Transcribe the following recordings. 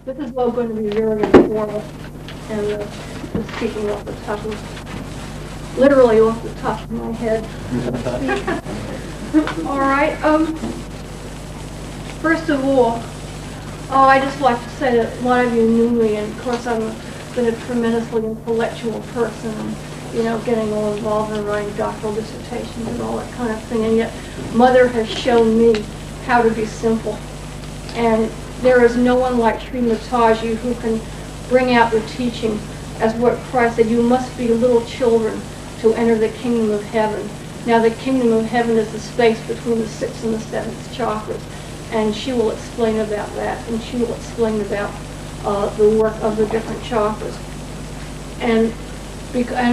This is all going to be very informal and just speaking off the top of, literally off the top of my head. All right. First of all, I just like to say that a lot of you knew me, and of course I've been a tremendously intellectual person, and getting all involved in writing doctoral dissertations and all that kind of thing. And yet, Mother has shown me how to be simple. And there is no one like Sri Mataji who can bring out the teaching as what Christ said, you must be little children to enter the kingdom of heaven. Now the kingdom of heaven is the space between the sixth and the seventh chakras, and she will explain about that, and she will explain about the work of the different chakras. And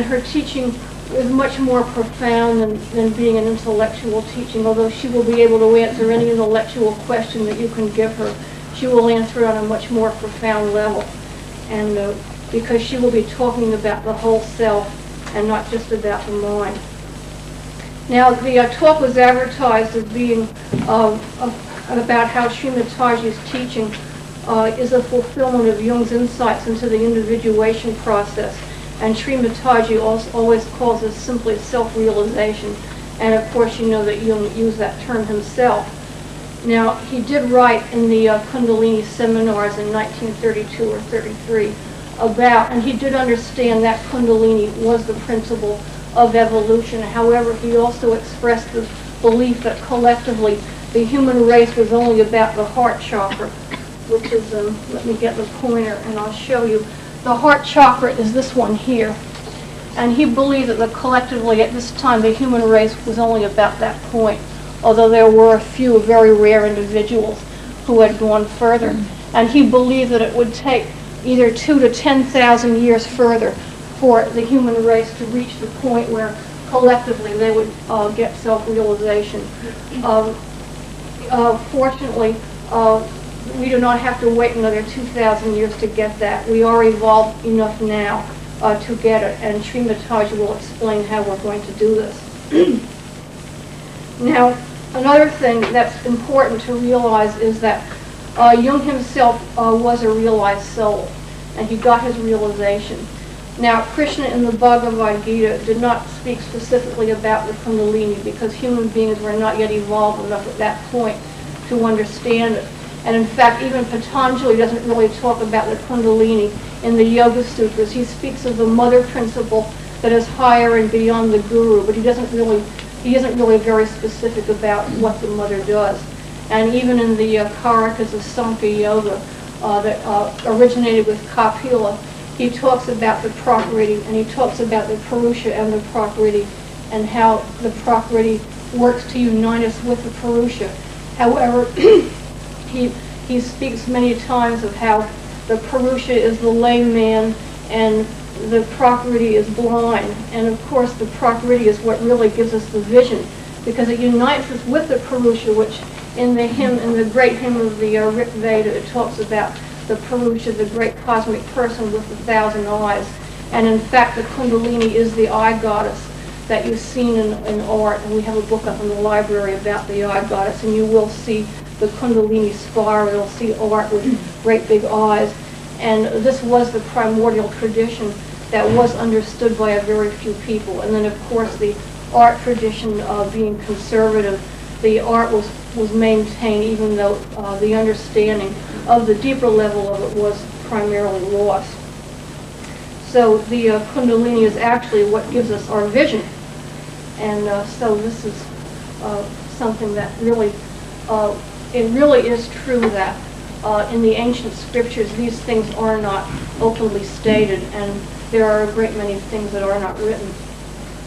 her teaching is much more profound than being an intellectual teaching, although she will be able to answer any intellectual question that you can give her. She will answer it on a much more profound level, and because she will be talking about the whole self and not just about the mind. Now, the talk was advertised as being about how Sri Mataji's teaching is a fulfillment of Jung's insights into the individuation process. And Sri Mataji always calls this simply self-realization. And of course, you know that Jung used that term himself. Now, he did write in the Kundalini seminars in 1932 or 33 about, and he did understand that Kundalini was the principle of evolution. However, he also expressed the belief that collectively the human race was only about the heart chakra, which is, let me get the pointer and I'll show you. The heart chakra is this one here. And he believed that collectively at this time the human race was only about that point, although there were a few very rare individuals who had gone further. And he believed that it would take either 2,000 to 10,000 years further for the human race to reach the point where collectively they would get self-realization. Fortunately, we do not have to wait another 2,000 years to get that. We are evolved enough now to get it, and Sri Mataji will explain how we're going to do this. Now, another thing that's important to realize is that Jung himself was a realized soul, and he got his realization. Now, Krishna in the Bhagavad Gita did not speak specifically about the Kundalini because human beings were not yet evolved enough at that point to understand it. And in fact, even Patanjali doesn't really talk about the Kundalini in the Yoga Sutras. He speaks of the mother principle that is higher and beyond the guru, but he isn't really very specific about what the mother does. And even in the Karakas of Sahajayoga that originated with Kapila, he talks about the Prakriti, and he talks about the Purusha and the Prakriti, and how the Prakriti works to unite us with the Purusha. However, he speaks many times of how the Purusha is the lame man and the Prakriti is blind. And of course the Prakriti is what really gives us the vision, because it unites us with the Purusha, which in the great hymn of the Rig Veda, it talks about the Purusha, the great cosmic person with 1,000 eyes. And in fact, the Kundalini is the eye goddess that you've seen in art. And we have a book up in the library about the eye goddess, and you will see the Kundalini spiral. You'll see art with great big eyes. And this was the primordial tradition that was understood by a very few people. And then, of course, the art tradition being conservative, the art was maintained even though the understanding of the deeper level of it was primarily lost. So the Kundalini is actually what gives us our vision. And so this is something that really, it really is true that in the ancient scriptures these things are not openly stated, and there are a great many things that are not written.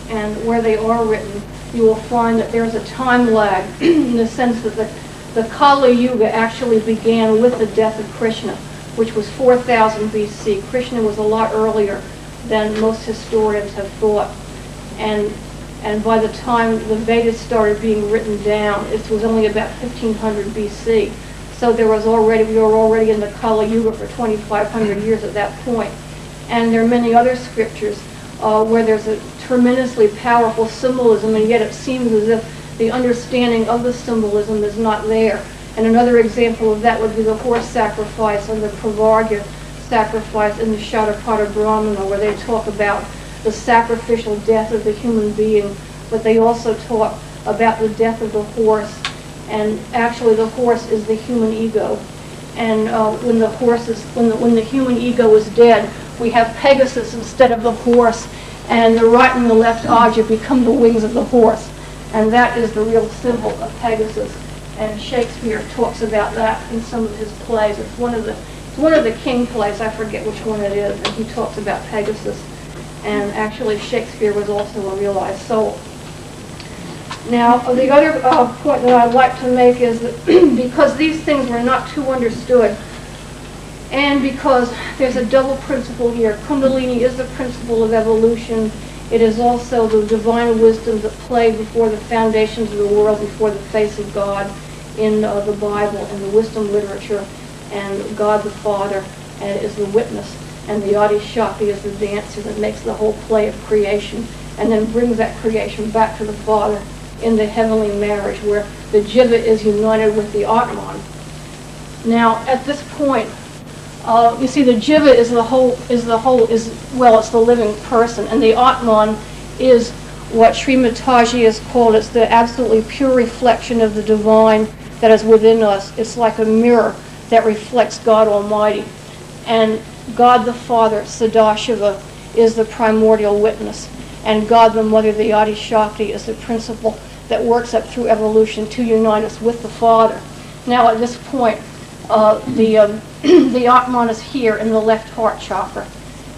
And where they are written, you will find that there's a time lag in the sense that the Kali Yuga actually began with the death of Krishna, which was 4,000 BC. Krishna was a lot earlier than most historians have thought. And by the time the Vedas started being written down, it was only about 1500 BC. So we were already in the Kali Yuga for 2,500 years at that point. And there are many other scriptures where there's a tremendously powerful symbolism, and yet it seems as if the understanding of the symbolism is not there. And another example of that would be the horse sacrifice and the Pravarga sacrifice in the Shadapada Brahmana, where they talk about the sacrificial death of the human being, but they also talk about the death of the horse. And actually the horse is the human ego. And when the human ego is dead, we have Pegasus instead of the horse, and the right and the left Aja become the wings of the horse. And that is the real symbol of Pegasus. And Shakespeare talks about that in some of his plays. It's one of the King plays, I forget which one it is, and he talks about Pegasus. And actually Shakespeare was also a realized soul. Now, the other point that I'd like to make is that because these things were not too understood, and because there's a double principle here, Kundalini is the principle of evolution. It is also the divine wisdom that played before the foundations of the world, before the face of God in the Bible and the wisdom literature, and God the Father is the witness, and the Adi Shakti is the dancer that makes the whole play of creation, and then brings that creation back to the Father in the heavenly marriage, where the Jiva is united with the Atman. Now, at this point, you see, the Jiva is it's the living person, and the Atman is what Sri Mataji has called. It's the absolutely pure reflection of the divine that is within us. It's like a mirror that reflects God Almighty. And God the Father, Sadashiva, is the primordial witness. And God the Mother, the Adi Shakti, is the principle that works up through evolution to unite us with the Father. Now at this point, the Atman is here in the left heart chakra.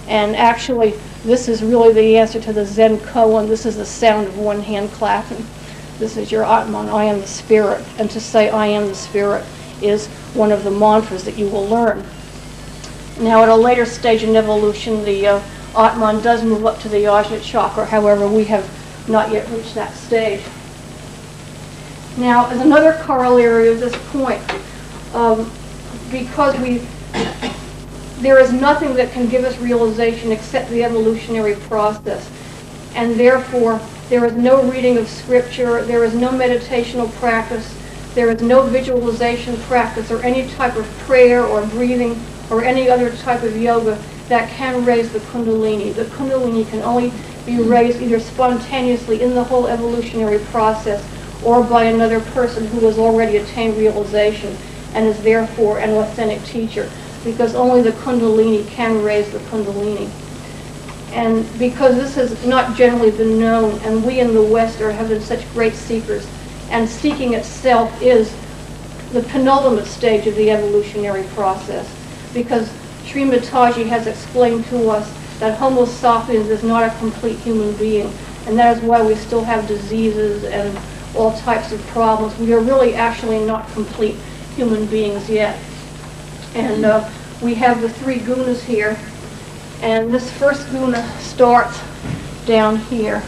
And actually, this is really the answer to the Zen koan. This is the sound of one hand clapping. This is your Atman, I am the Spirit. And to say I am the Spirit is one of the mantras that you will learn. Now at a later stage in evolution, the Atman does move up to the Ajna chakra. However, we have not yet reached that stage. Now, as another corollary of this point, because there is nothing that can give us realization except the evolutionary process, and therefore there is no reading of scripture, there is no meditational practice, there is no visualization practice or any type of prayer or breathing or any other type of yoga that can raise the Kundalini. The Kundalini can only be raised either spontaneously in the whole evolutionary process or by another person who has already attained realization and is therefore an authentic teacher, because only the Kundalini can raise the Kundalini. And because this has not generally been known, and we in the West have been such great seekers, and seeking itself is the penultimate stage of the evolutionary process, because Sri Mataji has explained to us that Homo sapiens is not a complete human being, and that is why we still have diseases and all types of problems. We are really actually not complete human beings yet. And we have the three gunas here, and this first guna starts down here,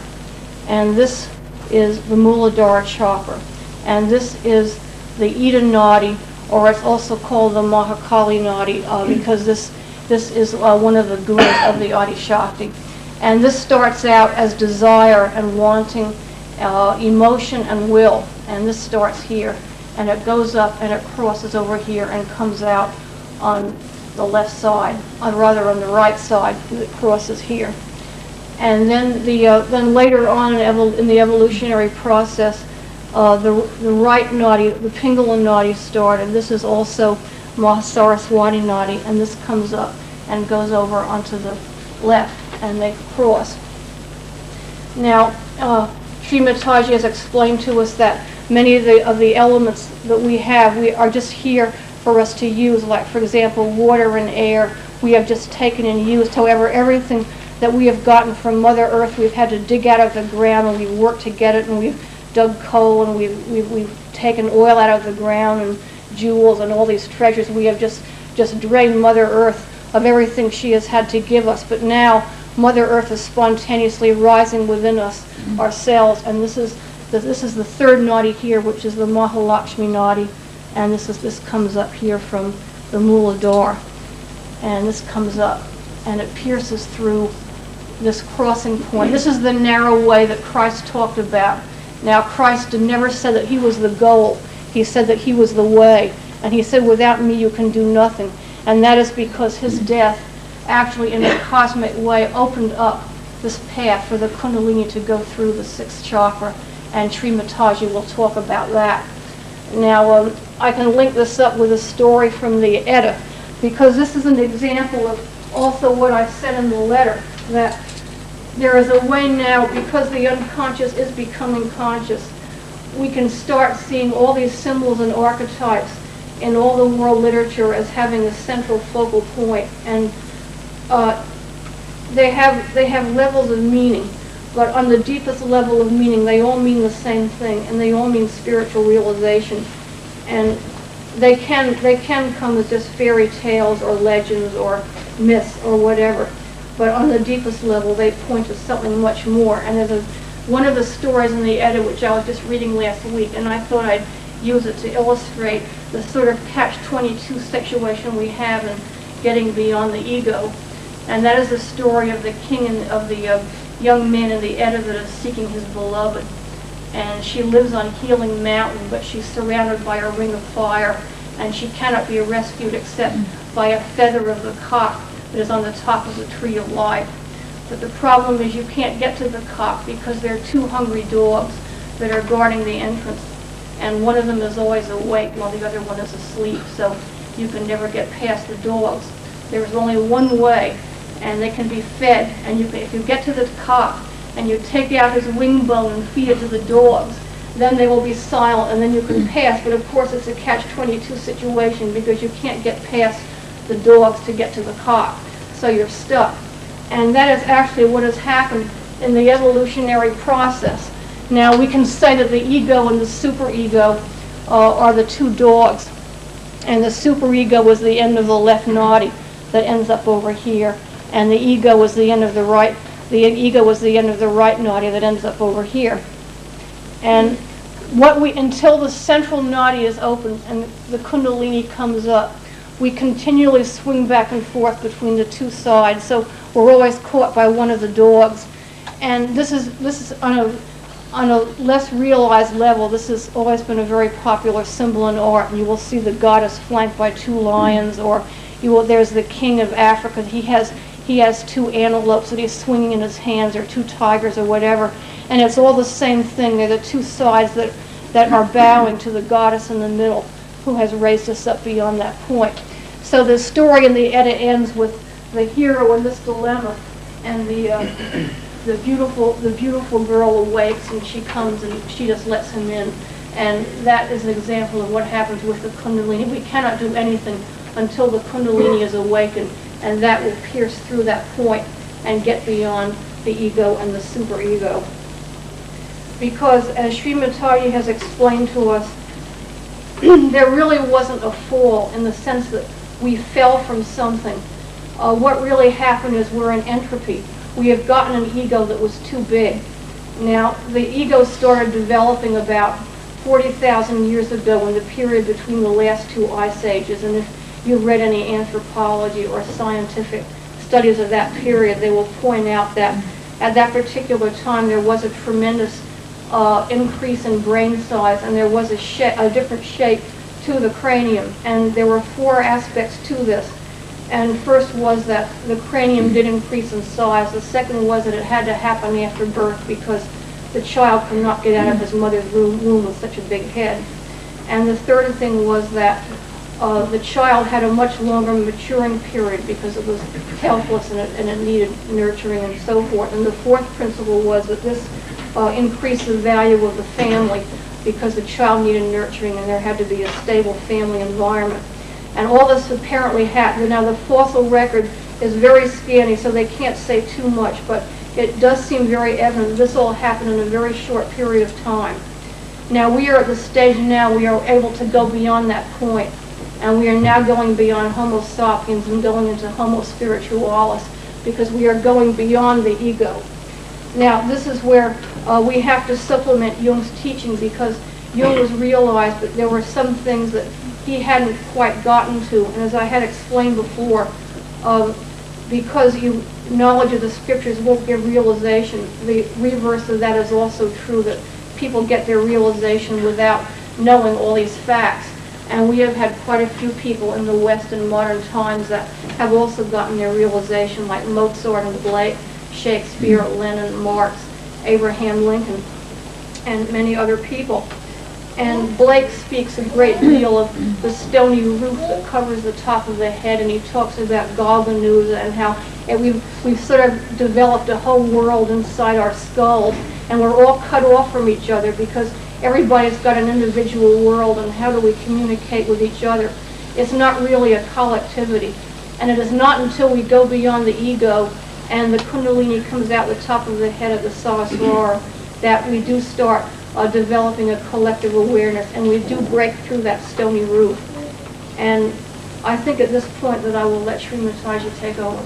and this is the Muladhara chakra, and this is the Ida Nadi, or it's also called the Mahakali Nadi, because this is one of the gunas of the Adi Shakti. And this starts out as desire and wanting, emotion and will, and this starts here, and it goes up and it crosses over here and comes out on the left side, or rather on the right side, it crosses here. And then then later on in the evolutionary process, the right nadi, the Pingala nadi started. This is also Mahasaraswati nadi, and this comes up and goes over onto the left, and they cross. Now, Sri Mataji has explained to us that many of the elements that we are just here for us to use, like, for example, water and air, we have just taken and used. However, everything that we have gotten from Mother Earth, we've had to dig out of the ground, and we've worked to get it, and we've dug coal, and we've taken oil out of the ground, and jewels, and all these treasures. We have just drained Mother Earth of everything she has had to give us. But now, Mother Earth is spontaneously rising within us, ourselves, and this is the third nadi here, which is the Mahalakshmi nadi, and this comes up here from the Muladhara, and this comes up, and it pierces through this crossing point. This is the narrow way that Christ talked about. Now, Christ never said that he was the goal. He said that he was the way. And he said, without me you can do nothing. And that is because his death actually in a cosmic way opened up this path for the Kundalini to go through the sixth chakra. And Sri Mataji will talk about that. Now, I can link this up with a story from the Edda, because this is an example of also what I said in the letter, that there is a way now, because the unconscious is becoming conscious, we can start seeing all these symbols and archetypes in all the world literature as having a central focal point. And they have levels of meaning, but on the deepest level of meaning, they all mean the same thing, and they all mean spiritual realization. And they can come as just fairy tales or legends or myths or whatever, but on the deepest level, they point to something much more. And there's one of the stories in the Edda, which I was just reading last week, and I thought I'd use it to illustrate the sort of catch-22 situation we have in getting beyond the ego. And that is the story of the king and of the young man in the Edda that is seeking his beloved. And she lives on Healing Mountain, but she's surrounded by a ring of fire, and she cannot be rescued except by a feather of the cock that is on the top of the tree of life. But the problem is you can't get to the cock because there are two hungry dogs that are guarding the entrance, and one of them is always awake while the other one is asleep, so you can never get past the dogs. There's only one way, and they can be fed, and if you get to the cock and you take out his wing bone and feed it to the dogs, then they will be silent, and then you can pass. But of course it's a catch-22 situation because you can't get past the dogs to get to the cock, so you're stuck. And that is actually what has happened in the evolutionary process. Now we can say that the ego and the superego are the two dogs, and the superego is the end of the left nadi that ends up over here, and the ego is the end of the right. The ego is the end of the right nadi that ends up over here. And until the central nadi is open and the kundalini comes up, we continually swing back and forth between the two sides. So we're always caught by one of the dogs. And this is on a less realized level. This has always been a very popular symbol in art. You will see the goddess flanked by two lions, or there's the king of Africa. He has two antelopes that he's swinging in his hands, or two tigers or whatever. And it's all the same thing. They're the two sides that are bowing to the goddess in the middle, who has raised us up beyond that point. So the story in the Edda ends with the hero in this dilemma, and the beautiful girl awakes, and she comes and she just lets him in. And that is an example of what happens with the kundalini. We cannot do anything until the kundalini is awakened, and that will pierce through that point and get beyond the ego and the superego. Because as Sri Mataji has explained to us, there really wasn't a fall in the sense that we fell from something. What really happened is we're in entropy. We have gotten an ego that was too big. Now, the ego started developing about 40,000 years ago in the period between the last two ice ages. And if you've read any anthropology or scientific studies of that period, they will point out that at that particular time there was a tremendous increase in brain size, and there was a different shape to the cranium. And there were four aspects to this. And first was that the cranium did increase in size. The second was that it had to happen after birth because the child could not get out of his mother's womb with such a big head. And the third thing was that the child had a much longer maturing period because it was helpless and it needed nurturing and so forth. And the fourth principle was that this increased the value of the family because the child needed nurturing and there had to be a stable family environment. And all this apparently happened. Now the fossil record is very scanty, so they can't say too much, but it does seem very evident that this all happened in a very short period of time. Now we are at the stage now we are able to go beyond that point, and we are now going beyond Homo sapiens and going into Homo spiritualis, because we are going beyond the ego. Now this is where we have to supplement Jung's teaching, because Jung has realized that there were some things that he hadn't quite gotten to. And as I had explained before, because knowledge of the scriptures won't give realization, the reverse of that is also true, that people get their realization without knowing all these facts. And we have had quite a few people in the West in modern times that have also gotten their realization, like Mozart and Blake, Shakespeare, Lenin, Marx, Abraham Lincoln, and many other people. And Blake speaks a great deal of the stony roof that covers the top of the head, and he talks about Galganusa and how we've sort of developed a whole world inside our skulls, and we're all cut off from each other because everybody's got an individual world, and how do we communicate with each other? It's not really a collectivity, and it is not until we go beyond the ego and the Kundalini comes out the top of the head of the Sahasrara that we do start developing a collective awareness, and we do break through that stony roof. And I think at this point that I will let Srimataji take over.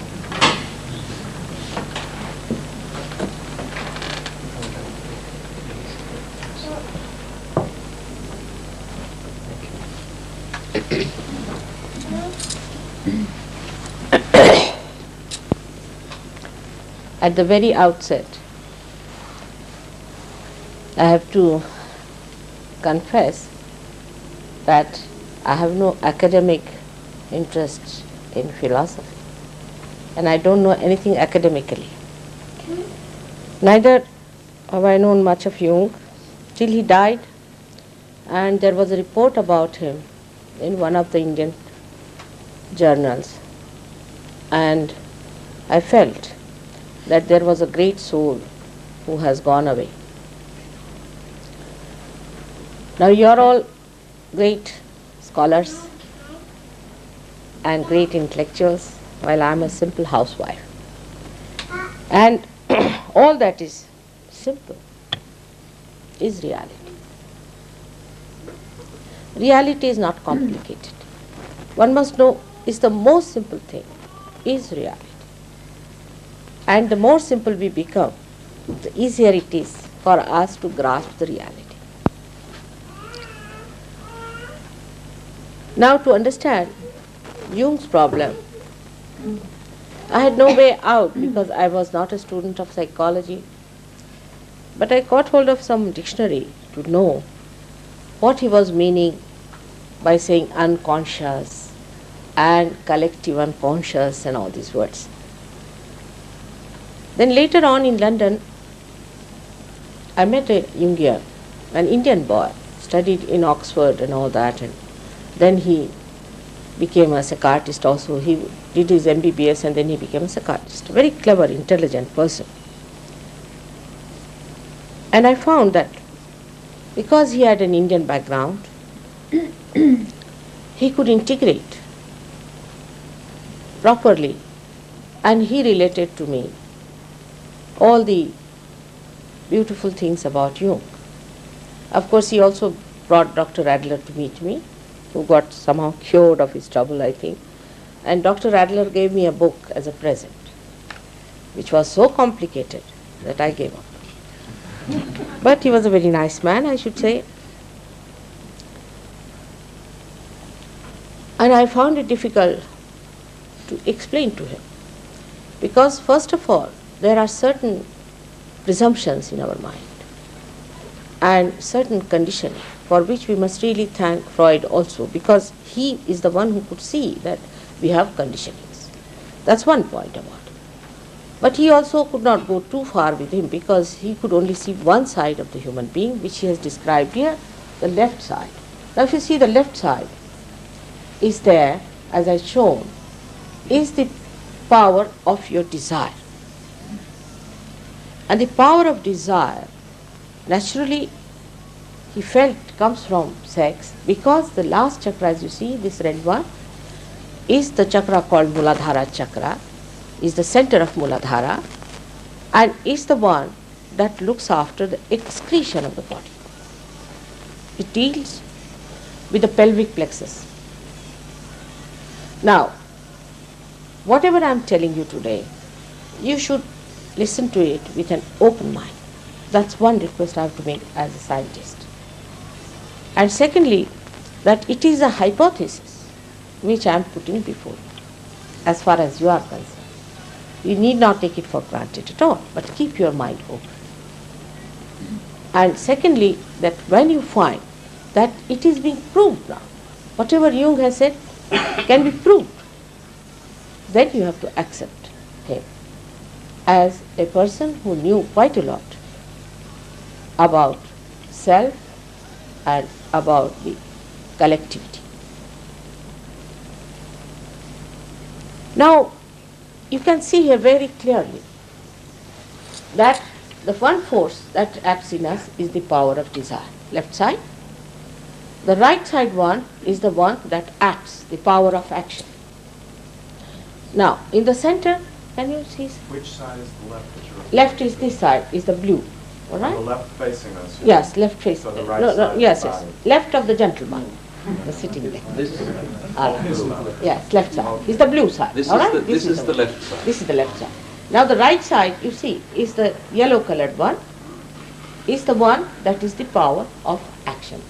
At the very outset, I have to confess that I have no academic interest in philosophy, and I don't know anything academically. Neither have I known much of Jung till he died, and there was a report about him in one of the Indian journals, and I felt that there was a great soul who has gone away. Now you are all great scholars and great intellectuals, while I am a simple housewife. And all that is simple is reality. Reality is not complicated. One must know is the most simple thing is reality. And the more simple we become, the easier it is for us to grasp the reality. Now, to understand Jung's problem, I had no way out because I was not a student of psychology, but I got hold of some dictionary to know what he was meaning by saying unconscious and collective unconscious and all these words. Then later on in London, I met a Jungian, an Indian boy, studied in Oxford and all that, and then he became a psychiatrist also. He did his MBBS and then he became a psychiatrist. A very clever, intelligent person. And I found that because he had an Indian background, he could integrate properly, and he related to me all the beautiful things about Jung. Of course, he also brought Dr. Adler to meet me, who got somehow cured of his trouble, I think. And Dr. Adler gave me a book as a present, which was so complicated that I gave up. But he was a very nice man, I should say. And I found it difficult to explain to him, because first of all, there are certain presumptions in our mind and certain conditioning for which we must really thank Freud also, because he is the one who could see that we have conditionings. That's one point about it. But he also could not go too far with him, because he could only see one side of the human being, which he has described here, the left side. Now if you see the left side is there, as I shown, is the power of your desire. And the power of desire, naturally, he felt comes from sex, because the last chakra, as you see, this red one, is the chakra called Muladhara chakra, is the center of Muladhara, and is the one that looks after the excretion of the body. It deals with the pelvic plexus. Now, whatever I am telling you today, you should listen to it with an open mind. That's one request I have to make as a scientist. And secondly, that it is a hypothesis which I am putting before you, as far as you are concerned. You need not take it for granted at all, but keep your mind open. And secondly, that when you find that it is being proved now. Whatever Jung has said can be proved. Then you have to accept him as a person who knew quite a lot about self and about the collectivity. Now, you can see here very clearly that the one force that acts in us is the power of desire, left side. The right side one is the one that acts, the power of action. Now, in the center, can you see? Which side is the left that you're Left is this side, is the blue, all right? The left facing us. Yes, left face. So the right no, side yes, is the yes. Left of the gentleman, the sitting there. This, Yes, left side. Is the blue side, this all is right? the, this is the left side. This is the left side. Now the right side, you see, is the yellow colored one, is the one that is the power of action.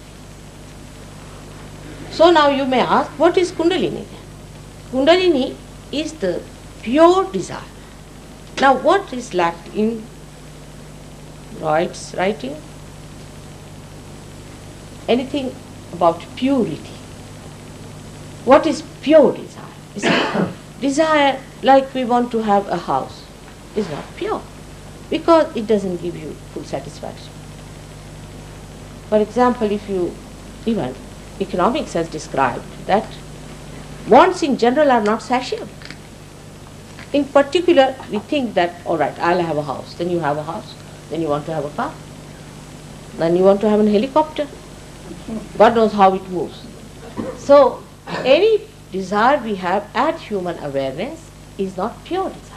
So now you may ask, what is Kundalini then? Kundalini is the pure desire. Now what is lacked in Freud's writing? Anything about purity. What is pure desire? You see, desire, like we want to have a house, is not pure because it doesn't give you full satisfaction. For example, if you, even economics has described that wants in general are not satiable. In particular, we think that, all right, I'll have a house, then you have a house, then you want to have a car, then you want to have a helicopter. God knows how it moves. So, any desire we have at human awareness is not pure desire.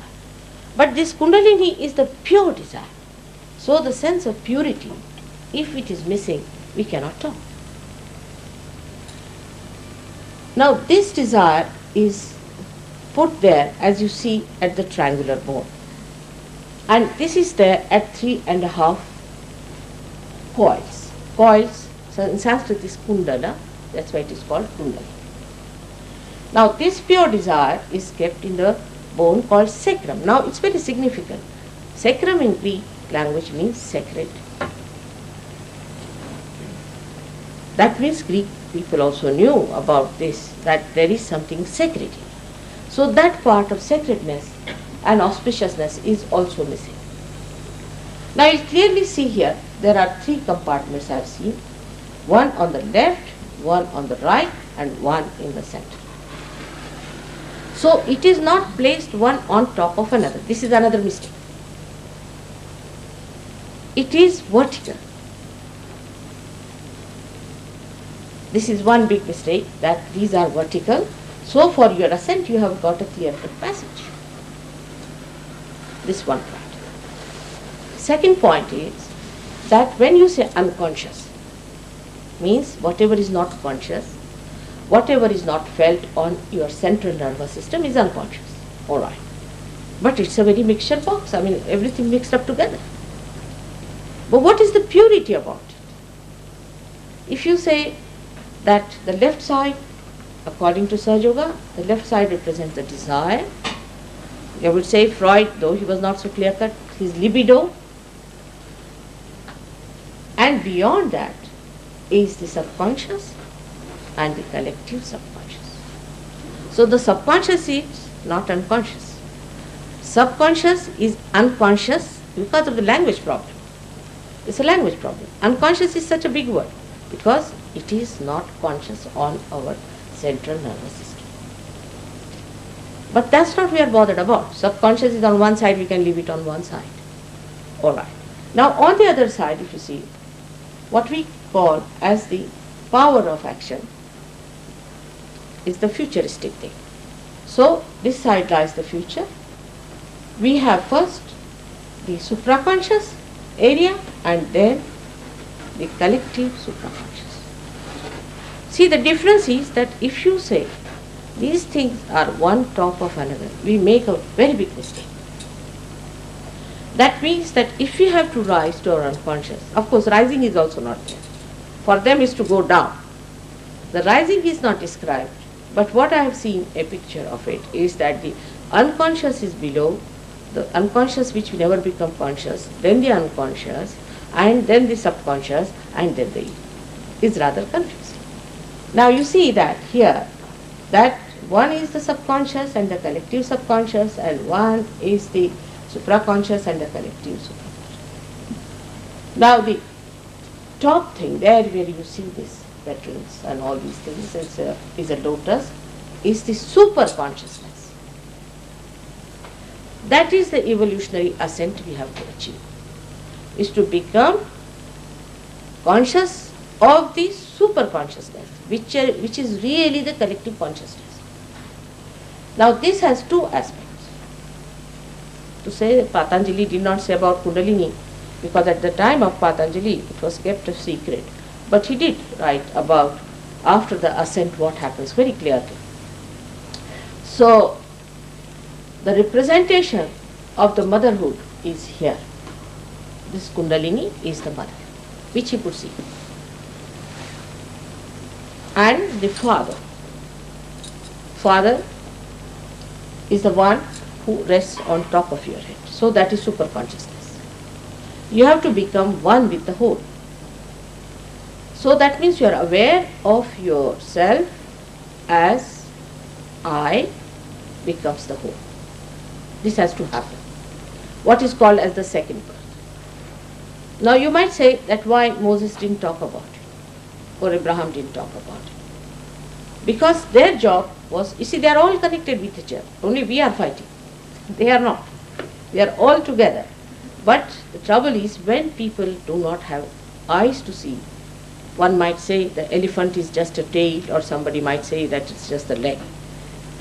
But this Kundalini is the pure desire. So, the sense of purity, if it is missing, we cannot talk. Now, this desire is put there, as you see, at the triangular bone. And this is there at 3.5 coils. Coils, so in Sanskrit is kundala, that's why it is called kundala. Now, this pure desire is kept in the bone called sacrum. Now, it's very significant. Sacrum in Greek language means sacred. That means Greek people also knew about this, that there is something sacred here. So that part of sacredness and auspiciousness is also missing. Now you clearly see here, there are 3 compartments I have seen. One on the left, one on the right, and one in the center. So it is not placed one on top of another. This is another mistake. It is vertical. This is one big mistake, that these are vertical. So for your ascent you have got a clear-cut passage. This one point. Second point is that when you say unconscious, means whatever is not conscious, whatever is not felt on your central nervous system is unconscious. All right. But it's a very mixture box. I mean, everything mixed up together. But what is the purity about it? If you say that the left side, according to Sahajayoga, the left side represents the desire. I would say Freud, though he was not so clear-cut, his libido. And beyond that is the subconscious and the collective subconscious. So the subconscious is not unconscious. Subconscious is unconscious because of the language problem. It's a language problem. Unconscious is such a big word because it is not conscious on our central nervous system. But that's not what we are bothered about. Subconscious is on one side, we can leave it on one side. Alright. Now on the other side, if you see, what we call as the power of action is the futuristic thing. So this side lies the future. We have first the supraconscious area and then the collective supraconscious. See, the difference is that if you say these things are one top of another, we make a very big mistake. That means that if we have to rise to our unconscious, of course rising is also not there. For them is to go down. The rising is not described, but what I have seen a picture of it is that the unconscious is below, the unconscious which will never become conscious, then the unconscious, and then the subconscious, and then the ego. is rather confusing. Now you see that here, that one is the subconscious and the collective subconscious, and one is the supraconscious and the collective supraconscious. Now the top thing there where you see these patterns and all these things is a lotus, is the super consciousness. That is the evolutionary ascent we have to achieve, is to become conscious of the super consciousness, which is really the collective consciousness. Now this has two aspects. To say that Patanjali did not say about Kundalini, because at the time of Patanjali it was kept a secret, but he did write about after the ascent what happens very clearly. So the representation of the motherhood is here. This Kundalini is the mother, which he could see. And the father. Father is the one who rests on top of your head. So that is super consciousness. You have to become one with the whole. So that means you are aware of yourself as I becomes the whole. This has to happen. What is called as the second birth. Now you might say that why Moses didn't talk about it, or Abraham didn't talk about it. Because their job was, you see, they are all connected with each other. Only we are fighting. They are not. We are all together. But the trouble is when people do not have eyes to see, one might say the elephant is just a tail, or somebody might say that it's just a leg.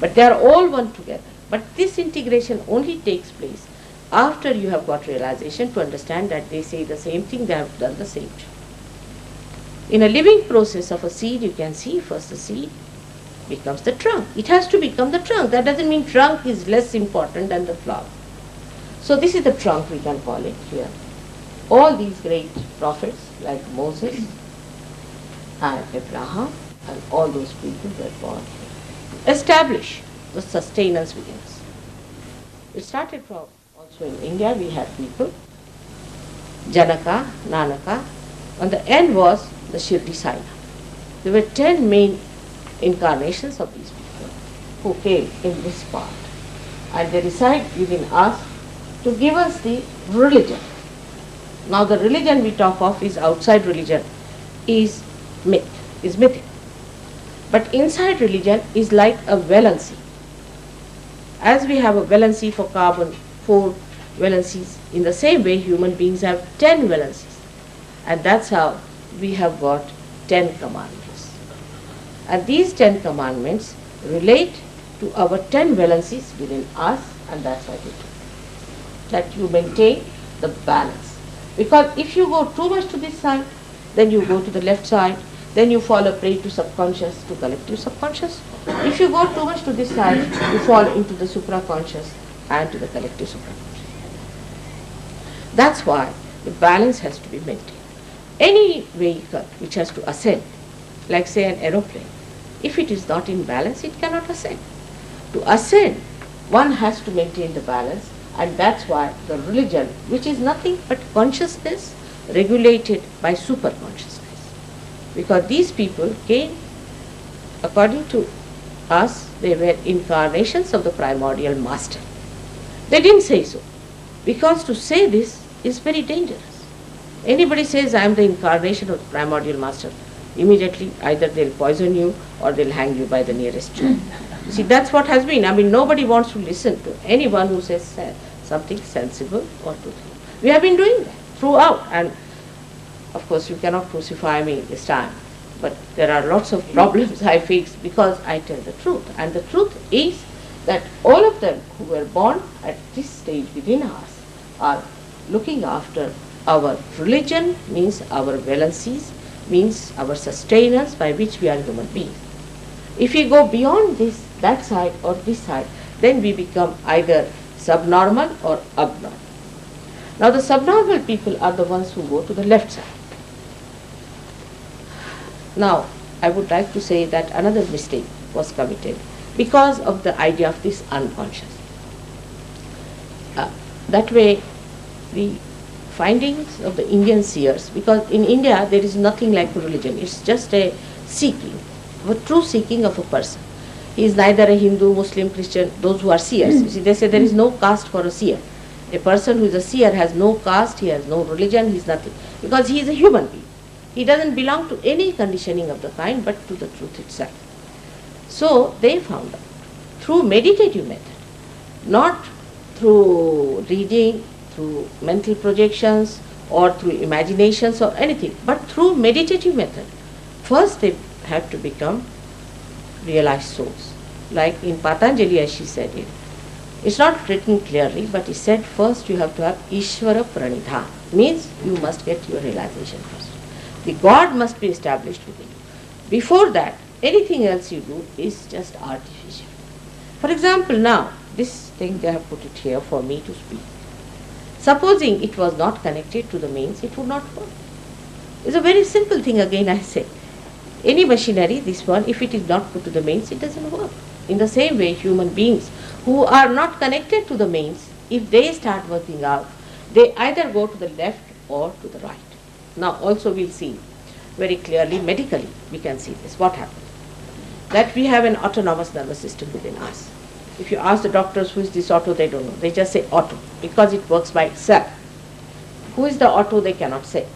But they are all one together. But this integration only takes place after you have got realization to understand that they say the same thing, they have done the same job. In a living process of a seed, you can see first the seed becomes the trunk. It has to become the trunk. That doesn't mean trunk is less important than the flower. So this is the trunk, we can call it here. All these great prophets like Moses and Abraham and all those people were born here. Establish the sustenance within us. It started from also in India. We had people, Janaka, Nanaka, and the end was the Shirdi Sai. There were 10 main incarnations of these people who came in this part, and they reside within us to give us the religion. Now the religion we talk of is outside religion, is myth, is mythic. But inside religion is like a valency. As we have a valency for carbon, 4 valencies, in the same way human beings have 10 valencies. And that's how we have got 10 commandments. And these 10 commandments relate to our 10 valencies within us, and that's why we do. That you maintain the balance. Because if you go too much to this side, then you go to the left side, then you fall a prey to subconscious, to collective subconscious. If you go too much to this side, you fall into the supraconscious and to the collective supraconscious. That's why the balance has to be maintained. Any vehicle which has to ascend, like say an aeroplane, if it is not in balance, it cannot ascend. To ascend, one has to maintain the balance, and that's why the religion, which is nothing but consciousness regulated by superconsciousness. Because these people came, according to us, they were incarnations of the primordial master. They didn't say so, because to say this is very dangerous. Anybody says, I am the incarnation of the primordial master, immediately either they'll poison you or they'll hang you by the nearest tree. See, that's what has been. I mean, nobody wants to listen to anyone who says something sensible or truthful. We have been doing that throughout, and of course you cannot crucify me this time, but there are lots of problems I face because I tell the truth. And the truth is that all of them who were born at this stage within us are looking after our religion, means our valencies, means our sustenance by which we are human beings. If we go beyond this, that side or this side, then we become either subnormal or abnormal. Now the subnormal people are the ones who go to the left side. Now I would like to say that another mistake was committed because of the idea of this unconscious. That way we findings of the Indian seers, because in India there is nothing like religion, it's just a seeking, a true seeking of a person. He is neither a Hindu, Muslim, Christian, those who are seers. You see, they say there is no caste for a seer. A person who is a seer has no caste, he has no religion, he is nothing, because he is a human being. He doesn't belong to any conditioning of the kind, but to the truth itself. So they found out through meditative method, not through reading, through mental projections or through imaginations or anything, but through meditative method. First they have to become realized souls. Like in Patanjali, as she said it, it's not written clearly, but he said first you have to have Ishvara Pranidhan, means you must get your realization first. The God must be established within you. Before that, anything else you do is just artificial. For example, now, this thing they have put it here for me to speak. Supposing it was not connected to the mains, it would not work. It's a very simple thing again, I say. Any machinery, this one, if it is not put to the mains, it doesn't work. In the same way, human beings who are not connected to the mains, if they start working out, they either go to the left or to the right. Now also we'll see very clearly, medically, we can see this. What happens? That we have an autonomous nervous system within us. If you ask the doctors who is this auto, they don't know. They just say auto because it works by itself. Who is the auto, they cannot say.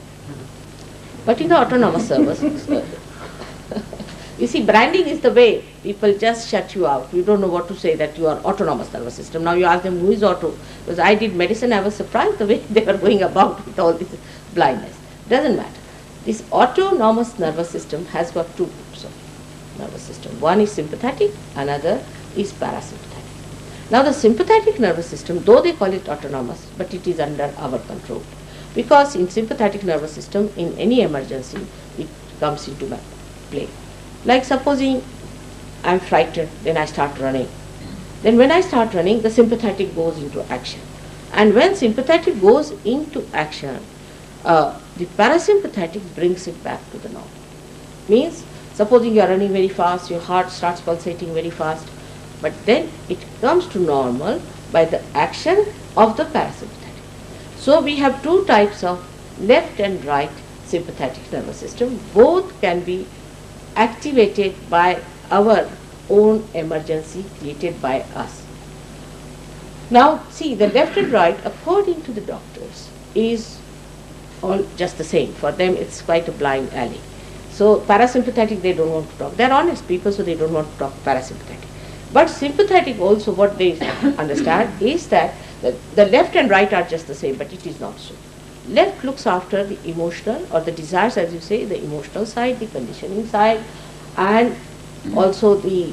But in the autonomous service, you see, branding is the way people just shut you out. You don't know what to say that you are autonomous nervous system. Now you ask them who is auto. Because I did medicine, I was surprised the way they were going about with all this blindness. Doesn't matter. This autonomous nervous system has got two groups of nervous system. One is sympathetic, another is parasympathetic. Now the sympathetic nervous system, though they call it autonomous, but it is under our control. Because in sympathetic nervous system, in any emergency, it comes into play. Like supposing I am frightened, then I start running. Then when I start running, the sympathetic goes into action. And when sympathetic goes into action, the parasympathetic brings it back to the normal. Means, supposing you are running very fast, your heart starts pulsating very fast, but then it comes to normal by the action of the parasympathetic. So we have two types of left and right sympathetic nervous system. Both can be activated by our own emergency created by us. Now see, the left and right, according to the doctors, is all just the same. For them it's quite a blind alley. So parasympathetic, they don't want to talk. They're honest people, so they don't want to talk parasympathetic. But sympathetic also, what they understand is that the left and right are just the same, but it is not so. Left looks after the emotional or the desires, as you say, the emotional side, the conditioning side, and also the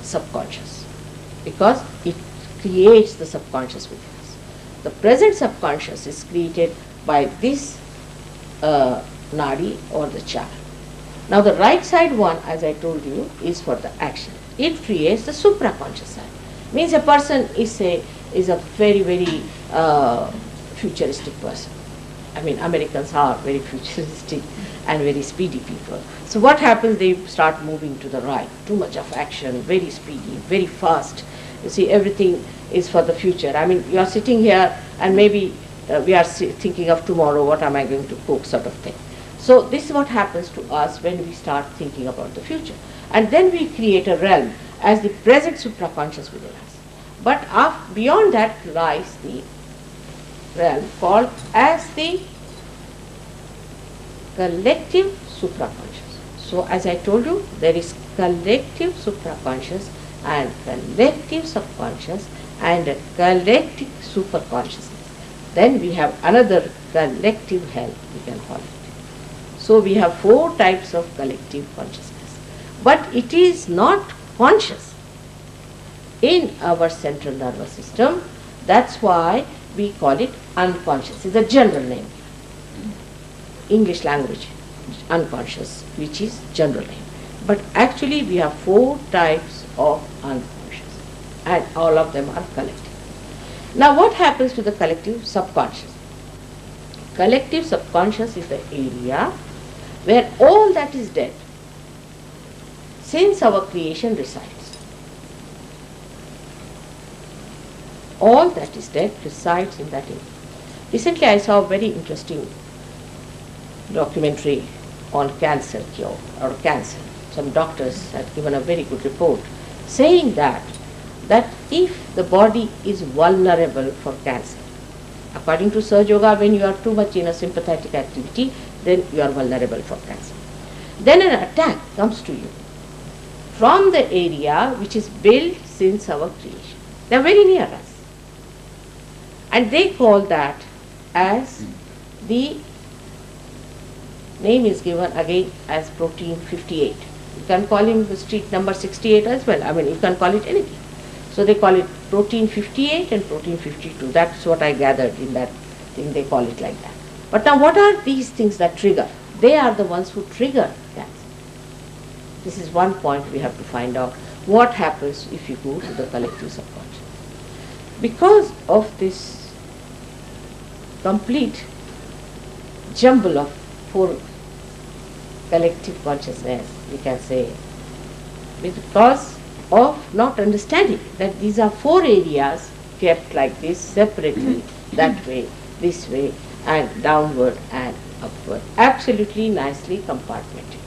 subconscious, because it creates the subconscious within us. The present subconscious is created by this nadi or the chakra. Now the right side one, as I told you, is for the action. It creates the supraconscious side. Means a person is a very, very futuristic person. I mean, Americans are very futuristic and very speedy people. So what happens, they start moving to the right. Too much of action, very speedy, very fast. You see, everything is for the future. I mean, you are sitting here and maybe we are thinking of tomorrow, what am I going to cook, sort of thing. So this is what happens to us when we start thinking about the future. And then we create a realm as the present supraconscious within us. But beyond that lies the realm called as the collective supraconscious. So as I told you, there is collective supraconscious and collective subconscious and a collective superconsciousness. Then we have another collective hell, we can call it. So we have 4 types of collective consciousness. But it is not conscious in our central nervous system. That's why we call it unconscious. It's a general name. English language, unconscious, which is general name. But actually we have 4 types of unconscious, and all of them are collective. Now what happens to the collective subconscious? Collective subconscious is the area where all that is dead since our creation resides. All that is dead resides in that area. Recently I saw a very interesting documentary on cancer cure or cancer. Some doctors had given a very good report saying that if the body is vulnerable for cancer, according to Sahajayoga, when you are too much in a sympathetic activity, then you are vulnerable for cancer. Then an attack comes to you from the area which is built since our creation. They are very near us. And they call that as, the name is given again as protein 58. You can call him the street number 68 as well. I mean, you can call it anything. So they call it protein 58 and protein 52. That's what I gathered in that thing, they call it like that. But now what are these things that trigger? They are the ones who trigger cancer. This is one point we have to find out. What happens if you go to the collective subconscious? Because of this complete jumble of four collective consciousness, we can say, because of not understanding that these are four areas kept like this separately, that way, this way, and downward and upward, absolutely nicely compartmented.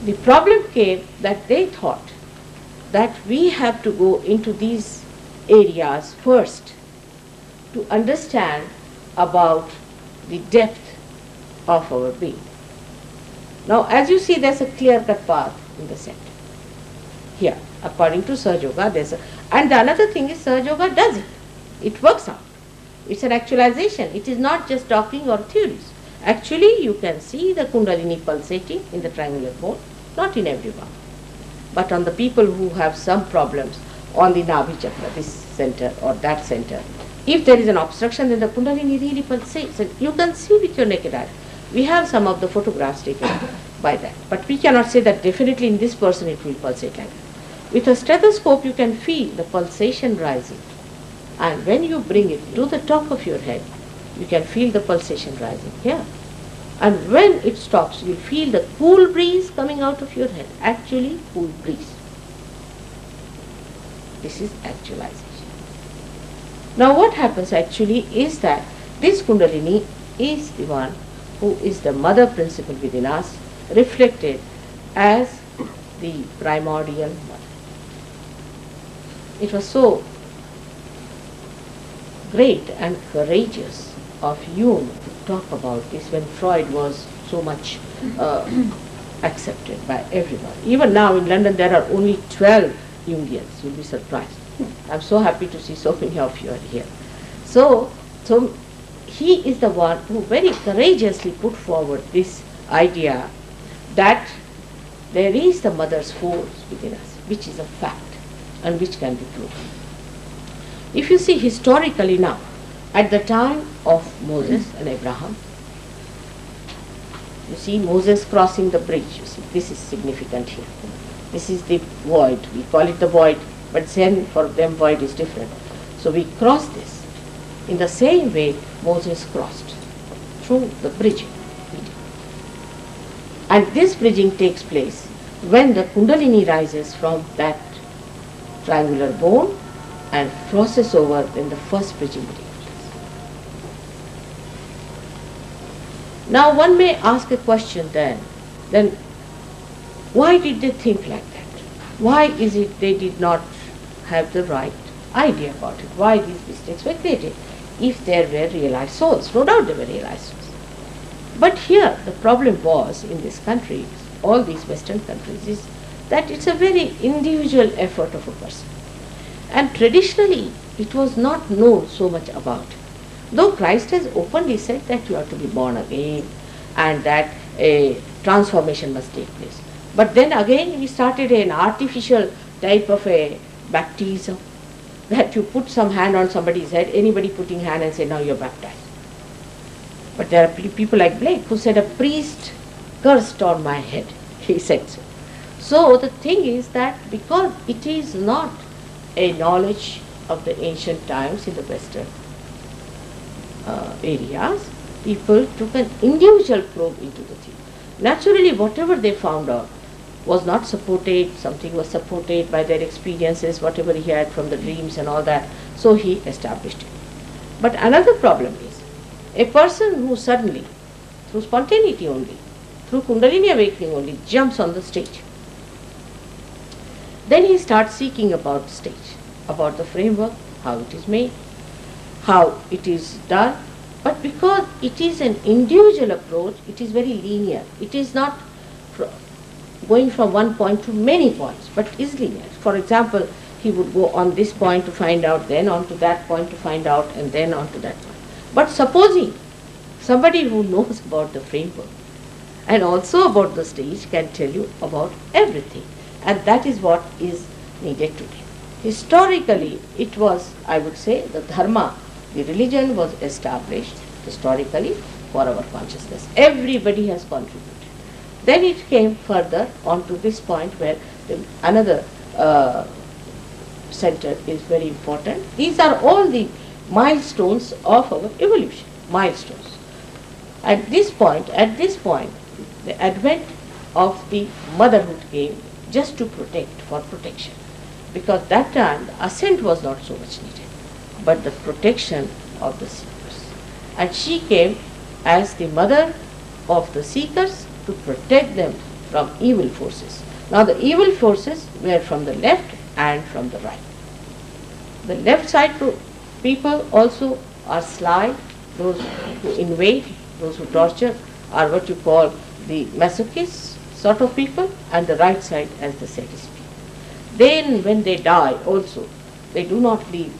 The problem came that they thought that we have to go into these areas first to understand about the depth of our being. Now, as you see, there's a clear-cut path in the center. Here, according to Sahajayoga, there's a, and the another thing is Sahajayoga does it. It works out. It's an actualization. It is not just talking or theories. Actually, you can see the Kundalini pulsating in the triangular bone, not in everyone, but on the people who have some problems on the Nabhi chakra, this center or that center. If there is an obstruction, then the Kundalini really pulsates, and you can see with your naked eye. We have some of the photographs taken by that, but we cannot say that definitely in this person it will pulsate like that. With a stethoscope, you can feel the pulsation rising, and when you bring it to the top of your head, you can feel the pulsation rising here. And when it stops, you feel the cool breeze coming out of your head. Actually, cool breeze. This is actualization. Now what happens actually is that this Kundalini is the one who is the mother principle within us, reflected as the primordial mother. It was so great and courageous of Jung to talk about this when Freud was so much accepted by everyone. Even now in London there are only 12 Jungians. You'll be surprised. I'm so happy to see so many of you are here. So he is the one who very courageously put forward this idea that there is the mother's force within us, which is a fact and which can be proven. If you see historically now, at the time of Moses and Abraham, you see Moses crossing the bridge, you see, this is significant here. This is the void, we call it the void, but Zen for them void is different. So we cross this. In the same way Moses crossed through the bridging. And this bridging takes place when the Kundalini rises from that triangular bone and crosses over, then the first bridging takes place. Now one may ask a question then why did they think like that? Why is it they did not have the right idea about it? Why these mistakes were created? If there were realized souls, no doubt they were realized souls. But here the problem was in this country, all these Western countries, is that it's a very individual effort of a person. And traditionally it was not known so much about. Though Christ has openly said that you have to be born again and that a transformation must take place. But then again we started an artificial type of a baptism, that you put some hand on somebody's head, anybody putting hand and say, now you're baptized. But there are people like Blake who said, a priest cursed on my head. He said so. So the thing is that because it is not a knowledge of the ancient times in the Western areas, people took an individual probe into the thing. Naturally, whatever they found out was not supported, something was supported by their experiences, whatever he had from the dreams and all that, so he established it. But another problem is a person who suddenly, through spontaneity only, through Kundalini awakening only, jumps on the stage. Then he starts seeking about the stage, about the framework, how it is made, how it is done. But because it is an individual approach, it is very linear. It is not going from one point to many points, but is linear. For example, he would go on this point to find out, then on to that point to find out, and then on to that point. But supposing somebody who knows about the framework and also about the stage can tell you about everything, and that is what is needed today. Historically, it was, I would say, the dharma, the religion was established historically for our consciousness. Everybody has contributed. Then it came further on to this point where another center is very important. These are all the milestones of our evolution, milestones. At this point, the advent of the motherhood came just to protect, for protection. Because that time the ascent was not so much needed, but the protection of the seekers. And she came as the mother of the seekers to protect them from evil forces. Now the evil forces were from the left and from the right. The left side people also are sly, those who invade, those who torture are what you call the masochists sort of people, and the right side as the sadist people. Then when they die also, they do not leave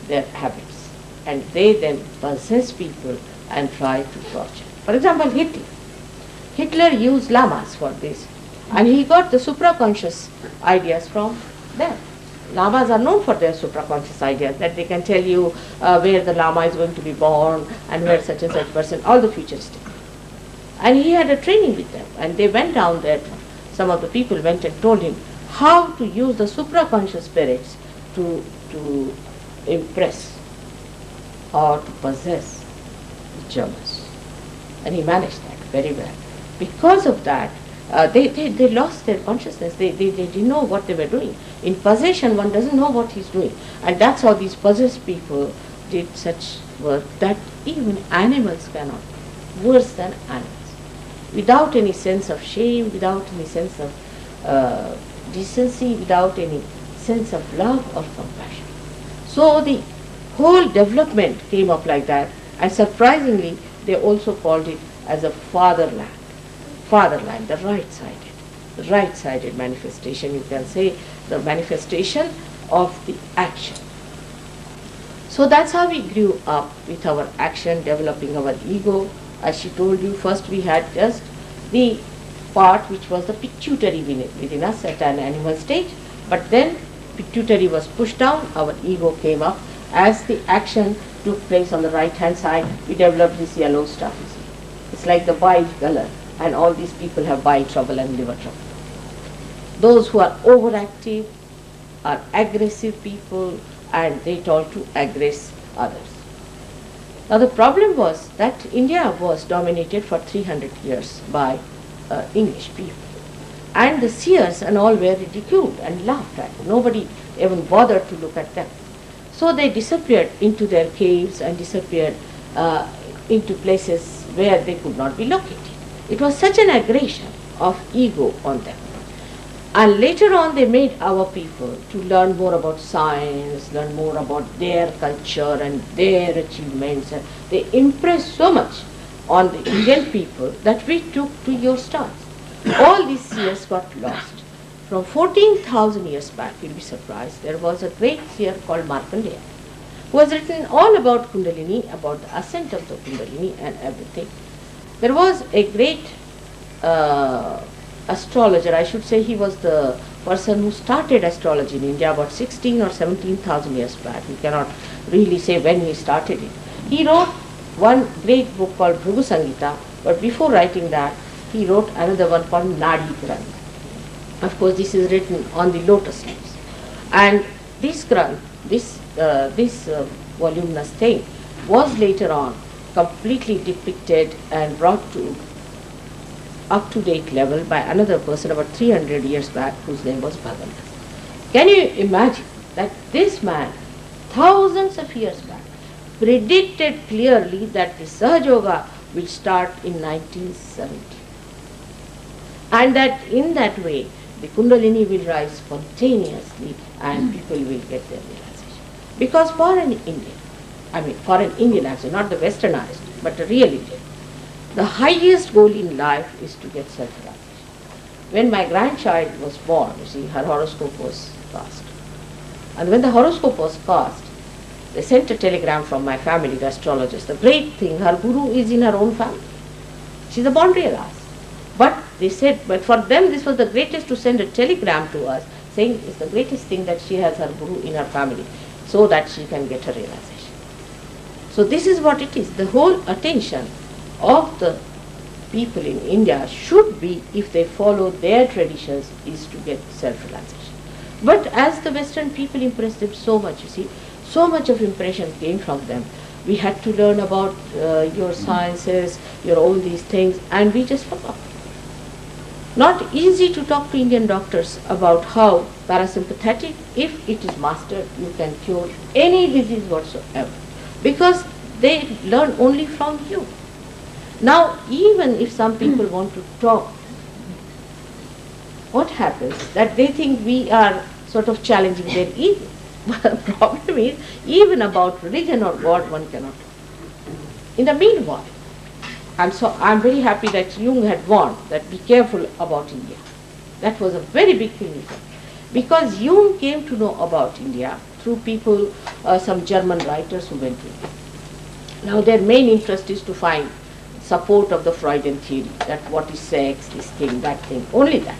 their habits, and they then possess people and try to torture. For example, Hitler used lamas for this, and he got the supraconscious ideas from them. Lamas are known for their supraconscious ideas, that they can tell you where the lama is going to be born and where such and such person, all the futuristic. And he had a training with them, and they went down there. Some of the people went and told him how to use the supraconscious spirits to impress or to possess the Germans. And he managed that very well. Because of that, they lost their consciousness. They didn't know what they were doing. In possession, one doesn't know what he's doing. And that's how these possessed people did such work that even animals cannot do, worse than animals. Without any sense of shame, without any sense of decency, without any sense of love or compassion. So the whole development came up like that, and surprisingly, they also called it as a fatherland. Fatherland, the right-sided manifestation, you can say, the manifestation of the action. So that's how we grew up with our action, developing our ego. As she told you, first we had just the part which was the pituitary within us at an animal stage, but then pituitary was pushed down, our ego came up. As the action took place on the right hand side, we developed this yellow stuff. You see. It's like the bile color, and all these people have bile trouble and liver trouble. Those who are overactive are aggressive people, and they try to aggress others. Now the problem was that India was dominated for 300 years by English people, and the seers and all were ridiculed and laughed at. Nobody even bothered to look at them. So they disappeared into their caves and disappeared into places where they could not be located. It was such an aggression of ego on them. And later on they made our people to learn more about science, learn more about their culture and their achievements. And they impressed so much on the Indian people that we took to your stars. All these years got lost. From 14,000 years back, you'll be surprised, there was a great seer called Markandeya, who has written all about Kundalini, about the ascent of the Kundalini and everything. There was a great astrologer, I should say he was the person who started astrology in India about 16 or 17,000 years back. We cannot really say when he started it. He wrote one great book called Bhrugu Sangita, but before writing that, he wrote another one called Nadi Granth. Of course, this is written on the lotus leaves. And this Granth, this voluminous thing, was later on completely depicted and brought to up-to-date level by another person about 300 years back, whose name was Bhagavan. Can you imagine that this man, thousands of years back, predicted clearly that the Sahajayoga will start in 1970. And that in that way, the Kundalini will rise spontaneously and people will get their realization. Because for an Indian, for an Indian actually, not the westernized, but a real Indian, the highest goal in life is to get self-realization. When my grandchild was born, you see, her horoscope was cast. And when the horoscope was cast, they sent a telegram from my family, the astrologist. The great thing, her guru is in her own family. She's a born realized. But they said, but for them this was the greatest to send a telegram to us, saying it's the greatest thing that she has her guru in her family, so that she can get her realization. So this is what it is. The whole attention of the people in India should be, if they follow their traditions, is to get self-realization. But as the Western people impressed them so much, you see, so much of impression came from them. We had to learn about your sciences, your all these things, and we just forgot. Not easy to talk to Indian doctors about how parasympathetic, if it is mastered, you can cure any disease whatsoever. Because they learn only from you. Now, even if some people want to talk, what happens? That they think we are sort of challenging their ego. But the problem is, even about religion or God, one cannot talk. In the meanwhile, I'm very happy that Jung had warned that be careful about India. That was a very big thing with him. Because Jung came to know about India through people, some German writers who went to India. Now their main interest is to find support of the Freudian theory, that what is sex, this thing, that thing, only that.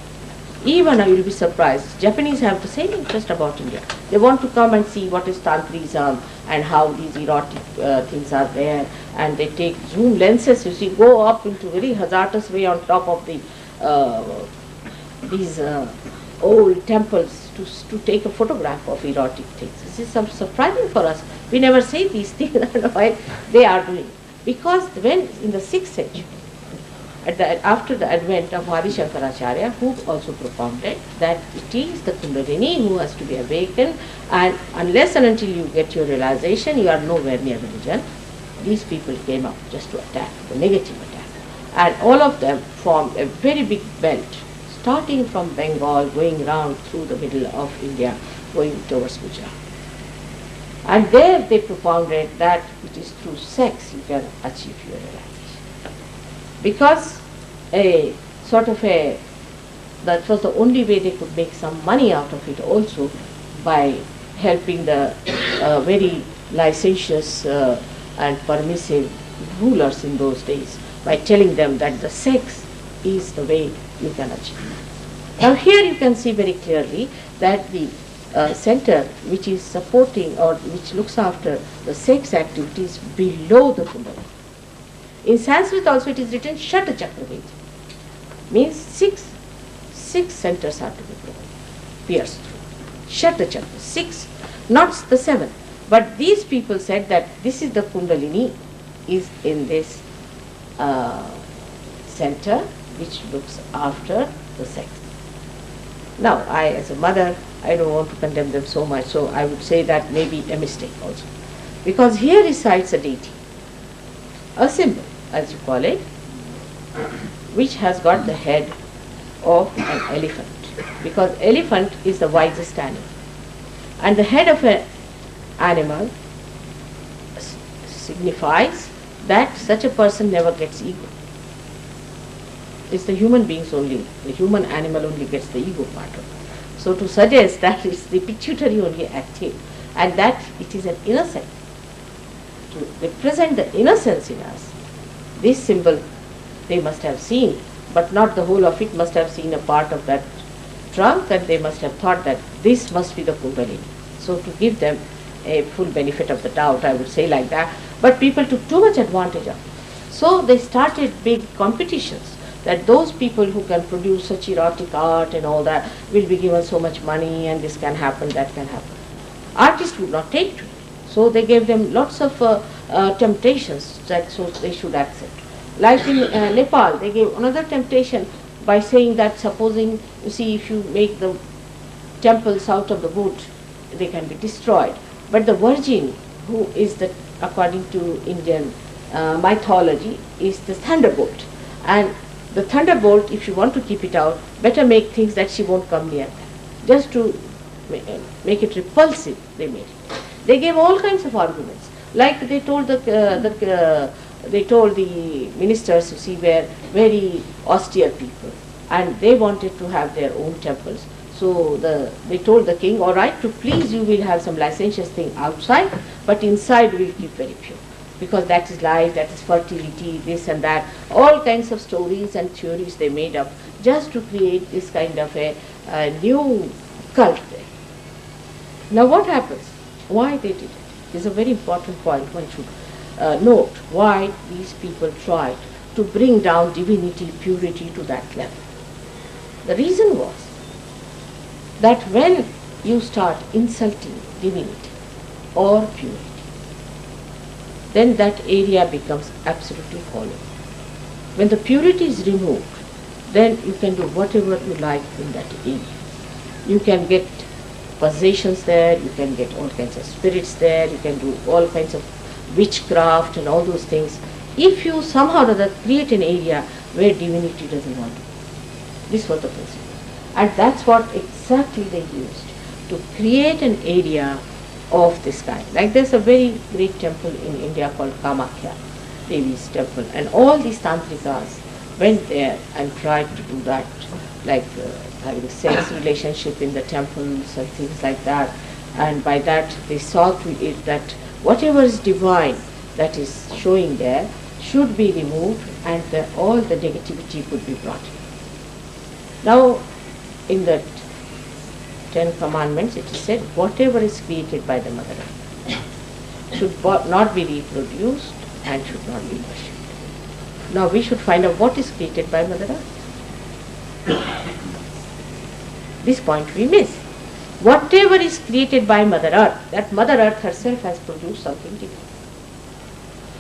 Even I will be surprised, Japanese have the same interest about India. They want to come and see what is Tantrism and how these erotic things are there, and they take zoom lenses, you see, go up into very hazardous way on top of the these old temples to take a photograph of erotic things. This is some surprising for us. We never say these things, while they are doing. Because when in the 6th century, after the advent of Adi Shankaracharya, who also propounded that it is the Kundalini who has to be awakened, and unless and until you get your realization, you are nowhere near religion. These people came up just to attack, the negative attack. And all of them formed a very big belt, starting from Bengal, going round through the middle of India, going towards Gujarat. And there they propounded that it is through sex you can achieve your realization. Because that was the only way they could make some money out of it also, by helping the very licentious and permissive rulers in those days, by telling them that the sex is the way you can achieve. Now here you can see very clearly that the center which is supporting or which looks after the sex activities below the Kundalini. In Sanskrit also it is written Shata Chakraveji, means six centers are to be pierced through. Shata Chakra, 6, not the 7. But these people said that this is the Kundalini is in this center which looks after the sex. Now I, as a mother, I don't want to condemn them so much, so I would say that may be a mistake also. Because here resides a deity, a symbol, as you call it, which has got the head of an elephant, because elephant is the wisest animal, and the head of an animal signifies that such a person never gets ego. It's the human beings only, the human animal only gets the ego part of it. So to suggest that it's the pituitary only active, and that it is an innocent, to represent the innocence in us, this symbol they must have seen, but not the whole of it, must have seen a part of that trunk, and they must have thought that this must be the Kundalini. So to give them a full benefit of the doubt, I would say like that, but people took too much advantage of it. So they started big competitions, that those people who can produce such erotic art and all that will be given so much money, and this can happen, that can happen. Artists would not take to it. So they gave them lots of temptations that so they should accept. Like in Nepal, they gave another temptation by saying that supposing, you see, if you make the temples out of the wood, they can be destroyed. But the virgin, who is the according to Indian mythology, is the thunderbolt. And the thunderbolt, if you want to keep it out, better make things that she won't come near that. Just to make it repulsive, they made it. They gave all kinds of arguments. Like they told they told the ministers, you see, were very austere people, and they wanted to have their own temples. So they told the king, all right, to please you, we'll have some licentious thing outside, but inside we'll keep very pure. Because that is life, that is fertility, this and that. All kinds of stories and theories they made up just to create this kind of a new cult there. Now what happens? Why they did it is a very important point. One should note why these people tried to bring down divinity, purity to that level. The reason was that when you start insulting divinity or purity, then that area becomes absolutely hollow. When the purity is removed, then you can do whatever you like in that area. You can get possessions there, you can get all kinds of spirits there, you can do all kinds of witchcraft and all those things, if you somehow or other create an area where divinity doesn't want to be. This was the principle. And that's what exactly they used to create an area of this kind. Like there's a very great temple in India called Kamakhya, Devi's temple, and all these tantrikas went there and tried to do that, like having sex relationship in the temples and things like that. And by that they saw to it that whatever is divine that is showing there should be removed, and all the negativity could be brought in. Now, in the 10 Commandments, it is said, whatever is created by the Mother Earth should not be reproduced and should not be worshipped. Now we should find out what is created by Mother Earth. This point we miss. Whatever is created by Mother Earth, that Mother Earth herself has produced something divine.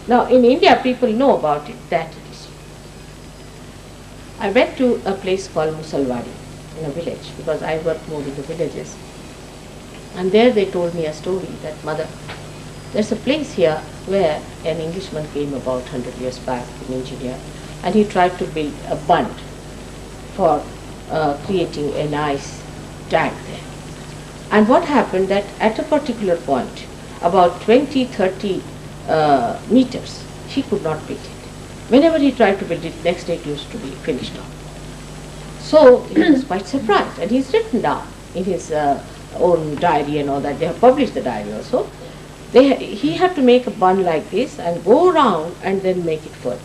Now in India people know about it, that it is. I went to a place called Musalwadi in a village, because I work more in the villages. And there they told me a story that, Mother, there's a place here where an Englishman came about 100 years back, an engineer, and he tried to build a bund for creating a nice tank there. And what happened that at a particular point, about 20-30 meters, he could not build it. Whenever he tried to build it, next day it used to be finished off. So he was quite surprised, and he's written down in his own diary and all that. They have published the diary also. He had to make a bund like this and go around and then make it further.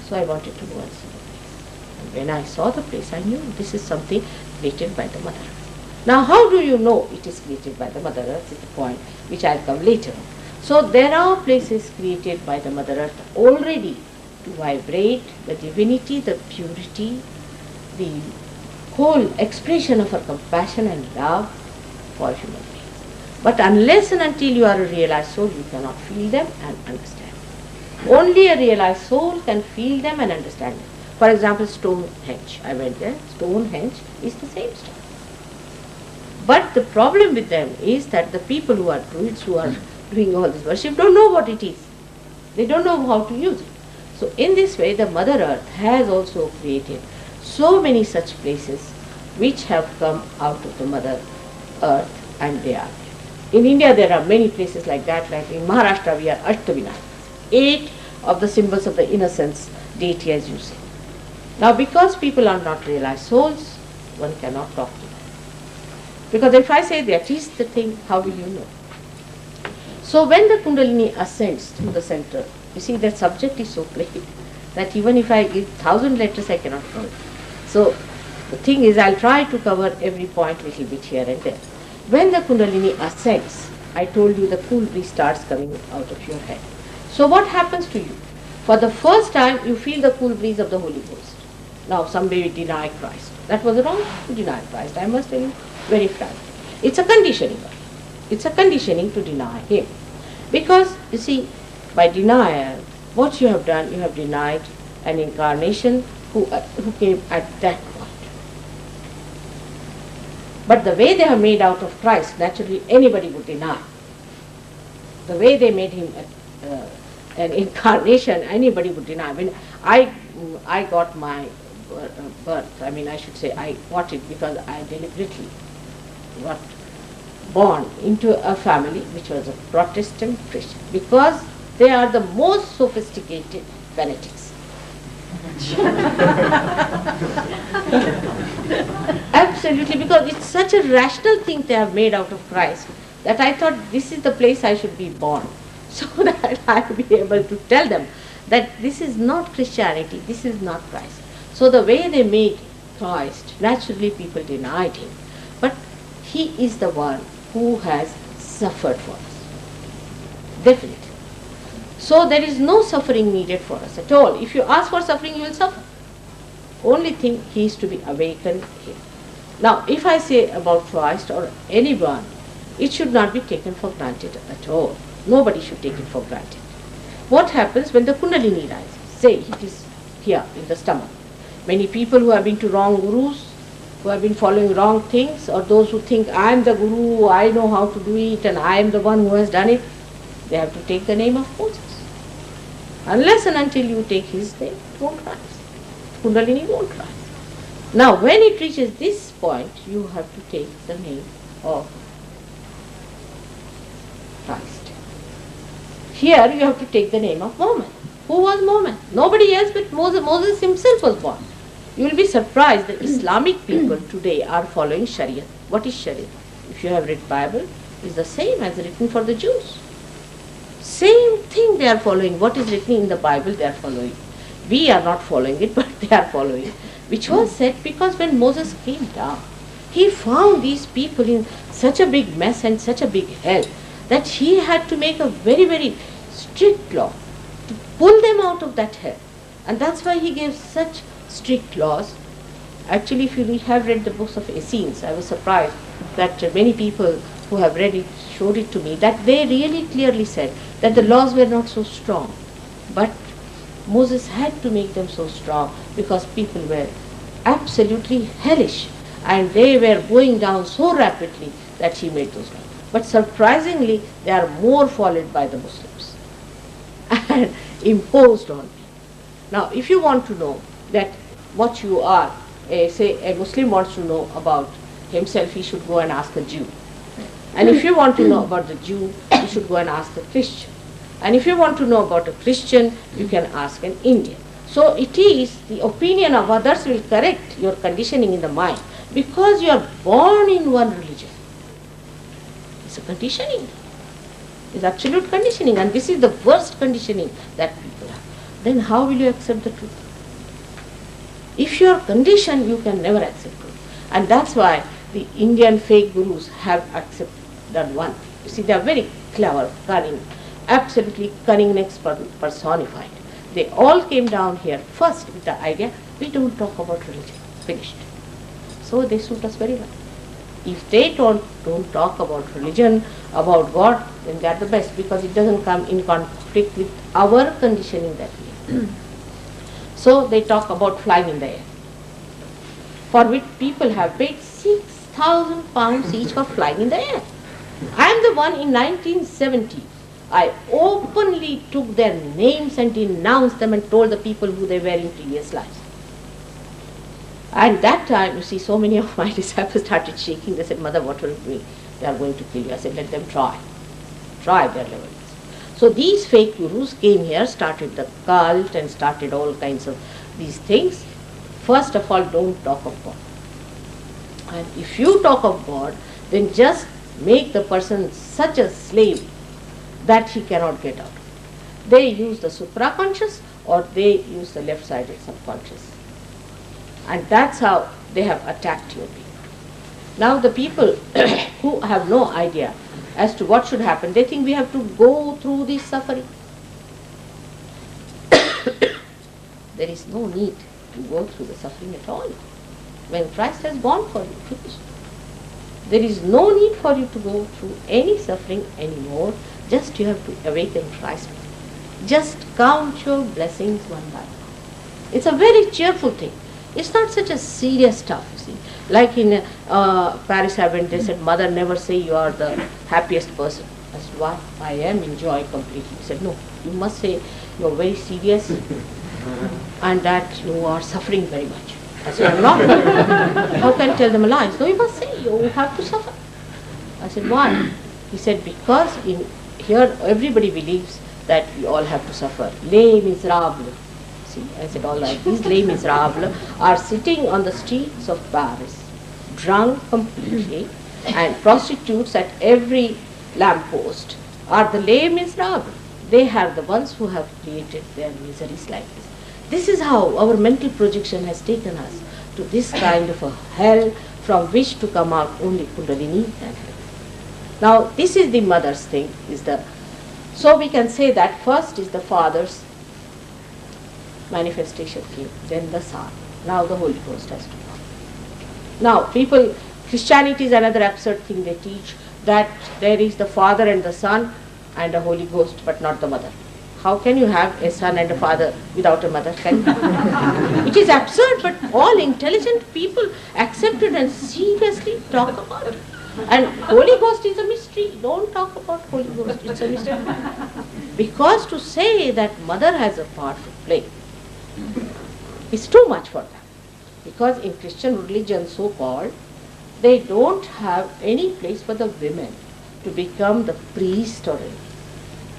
So I wanted to go and see the place. And when I saw the place, I knew this is something created by the Mother Earth. Now how do you know it is created by the Mother Earth is the point which I'll come later on. So there are places created by the Mother Earth already to vibrate the divinity, the purity, the whole expression of her compassion and love for human beings. But unless and until you are a realized soul, you cannot feel them and understand them. Only a realized soul can feel them and understand them. For example, Stonehenge. I went there. Stonehenge is the same stuff. But the problem with them is that the people who are druids, who are doing all this worship, don't know what it is. They don't know how to use it. So in this way, the Mother Earth has also created so many such places which have come out of the Mother Earth, and they are. In India there are many places like that, like in Maharashtra we are Ashtavinayak, 8 of the symbols of the innocence deity as you say. Now because people are not realized souls, one cannot talk to them. Because if I say that is the thing, how will you know? So when the Kundalini ascends through the center, you see that subject is so great that even if I give 1,000 letters I cannot cover it. So the thing is, I'll try to cover every point little bit here and there. When the Kundalini ascends, I told you the cool breeze starts coming out of your head. So what happens to you? For the first time you feel the cool breeze of the Holy Ghost. Now some may deny Christ. That was wrong to deny Christ, I must tell you very frankly. It's a conditioning. It's a conditioning to deny Him. Because you see, by denial, what you have done, you have denied an incarnation who came at that point. But the way they are made out of Christ, naturally anybody would deny. the way they made him an incarnation, anybody would deny. When I got my birth, I mean, I should say I got it because I deliberately got born into a family which was a Protestant Christian, because they are the most sophisticated fanatics. Absolutely, because it's such a rational thing they have made out of Christ that I thought this is the place I should be born, so that I will be able to tell them that this is not Christianity, this is not Christ. So the way they made Christ, naturally people denied him, but he is the one who has suffered for us, definitely. So there is no suffering needed for us at all. If you ask for suffering, you will suffer. Only thing, he is to be awakened here. Now, if I say about Christ or anyone, it should not be taken for granted at all. Nobody should take it for granted. What happens when the Kundalini rises? Say it is here in the stomach. Many people who have been to wrong gurus, who have been following wrong things, or those who think I am the guru, I know how to do it, and I am the one who has done it, they have to take the name of Moses. Unless and until you take his name, it won't rise. Kundalini won't rise. Now, when it reaches this point, you have to take the name of Christ. Here you have to take the name of Muhammad. Who was Muhammad? Nobody else but Moses. Moses himself was born. You will be surprised that Islamic people today are following Sharia. What is Sharia? If you have read Bible, it's the same as written for the Jews. Same thing they are following. What is written in the Bible, they are following. We are not following it, but they are following. Which was said because when Moses came down, he found these people in such a big mess and such a big hell that he had to make a very, very strict law to pull them out of that hell. And that's why he gave such strict laws. Actually, if you have read the books of Essenes, I was surprised that many people who have read it showed it to me, that they really clearly said that the laws were not so strong. But Moses had to make them so strong because people were absolutely hellish and they were going down so rapidly that he made those laws. But surprisingly, they are more followed by the Muslims and imposed on me. Now, if you want to know that what you are, say a Muslim wants to know about himself, he should go and ask a Jew. And if you want to know about the Jew, you should go and ask a Christian. And if you want to know about a Christian, you can ask an Indian. So it is the opinion of others will correct your conditioning in the mind because you are born in one religion. It's a conditioning. It's absolute conditioning, and this is the worst conditioning that people have. Then how will you accept the truth? If you are conditioned, you can never accept truth. And that's why the Indian fake gurus have done one. You see, they are very clever, cunning, absolutely cunningness personified. They all came down here first with the idea, we don't talk about religion. Finished. So they suit us very well. If they don't talk about religion, about God, then they are the best because it doesn't come in conflict with our conditioning that we have. So they talk about flying in the air, for which people have paid 6,000 pounds each for flying in the air. I am the one in 1970. I openly took their names and denounced them and told the people who they were in previous lives. And that time, you see, so many of my disciples started shaking. They said, Mother, what will we? They are going to kill you. I said, let them try. Try their levels. So these fake gurus came here, started the cult and started all kinds of these things. First of all, don't talk of God. And if you talk of God, then just make the person such a slave that he cannot get out. They use the supraconscious or they use the left-sided subconscious. And that's how they have attacked your being. Now the people who have no idea as to what should happen, they think we have to go through this suffering. There is no need to go through the suffering at all. When Christ has gone for you, finished. There is no need for you to go through any suffering anymore. Just you have to awaken Christ. Just count your blessings one by one. It's a very cheerful thing. It's not such a serious stuff, you see. Like in Paris, I went, they said, Mother, never say you are the happiest person. I said, why? I am in joy completely. He said, no, you must say you are very serious and that you are suffering very much. I said, I'm not. How can I tell them lies? No, you must say you have to suffer. I said, why? He said, because in here everybody believes that we all have to suffer. Les miserables. See, I said, all right, these les miserables are sitting on the streets of Paris, drunk completely, and prostitutes at every lamppost are the les miserables. They are the ones who have created their miseries like this. This is how our mental projection has taken us to this kind of a hell from which to come out only Kundalini and hell. Now, this is the mother's thing. So we can say that first is the father's manifestation came, then the son. Now the Holy Ghost has to come. Now, Christianity is another absurd thing they teach, that there is the Father and the Son and the Holy Ghost, but not the mother. How can you have a son and a father without a mother? Can you? It is absurd, but all intelligent people accept it and seriously talk about it. And Holy Ghost is a mystery. Don't talk about Holy Ghost. It's a mystery. Because to say that mother has a part to play is too much for them. Because in Christian religion, so-called, they don't have any place for the women to become the priest or anything.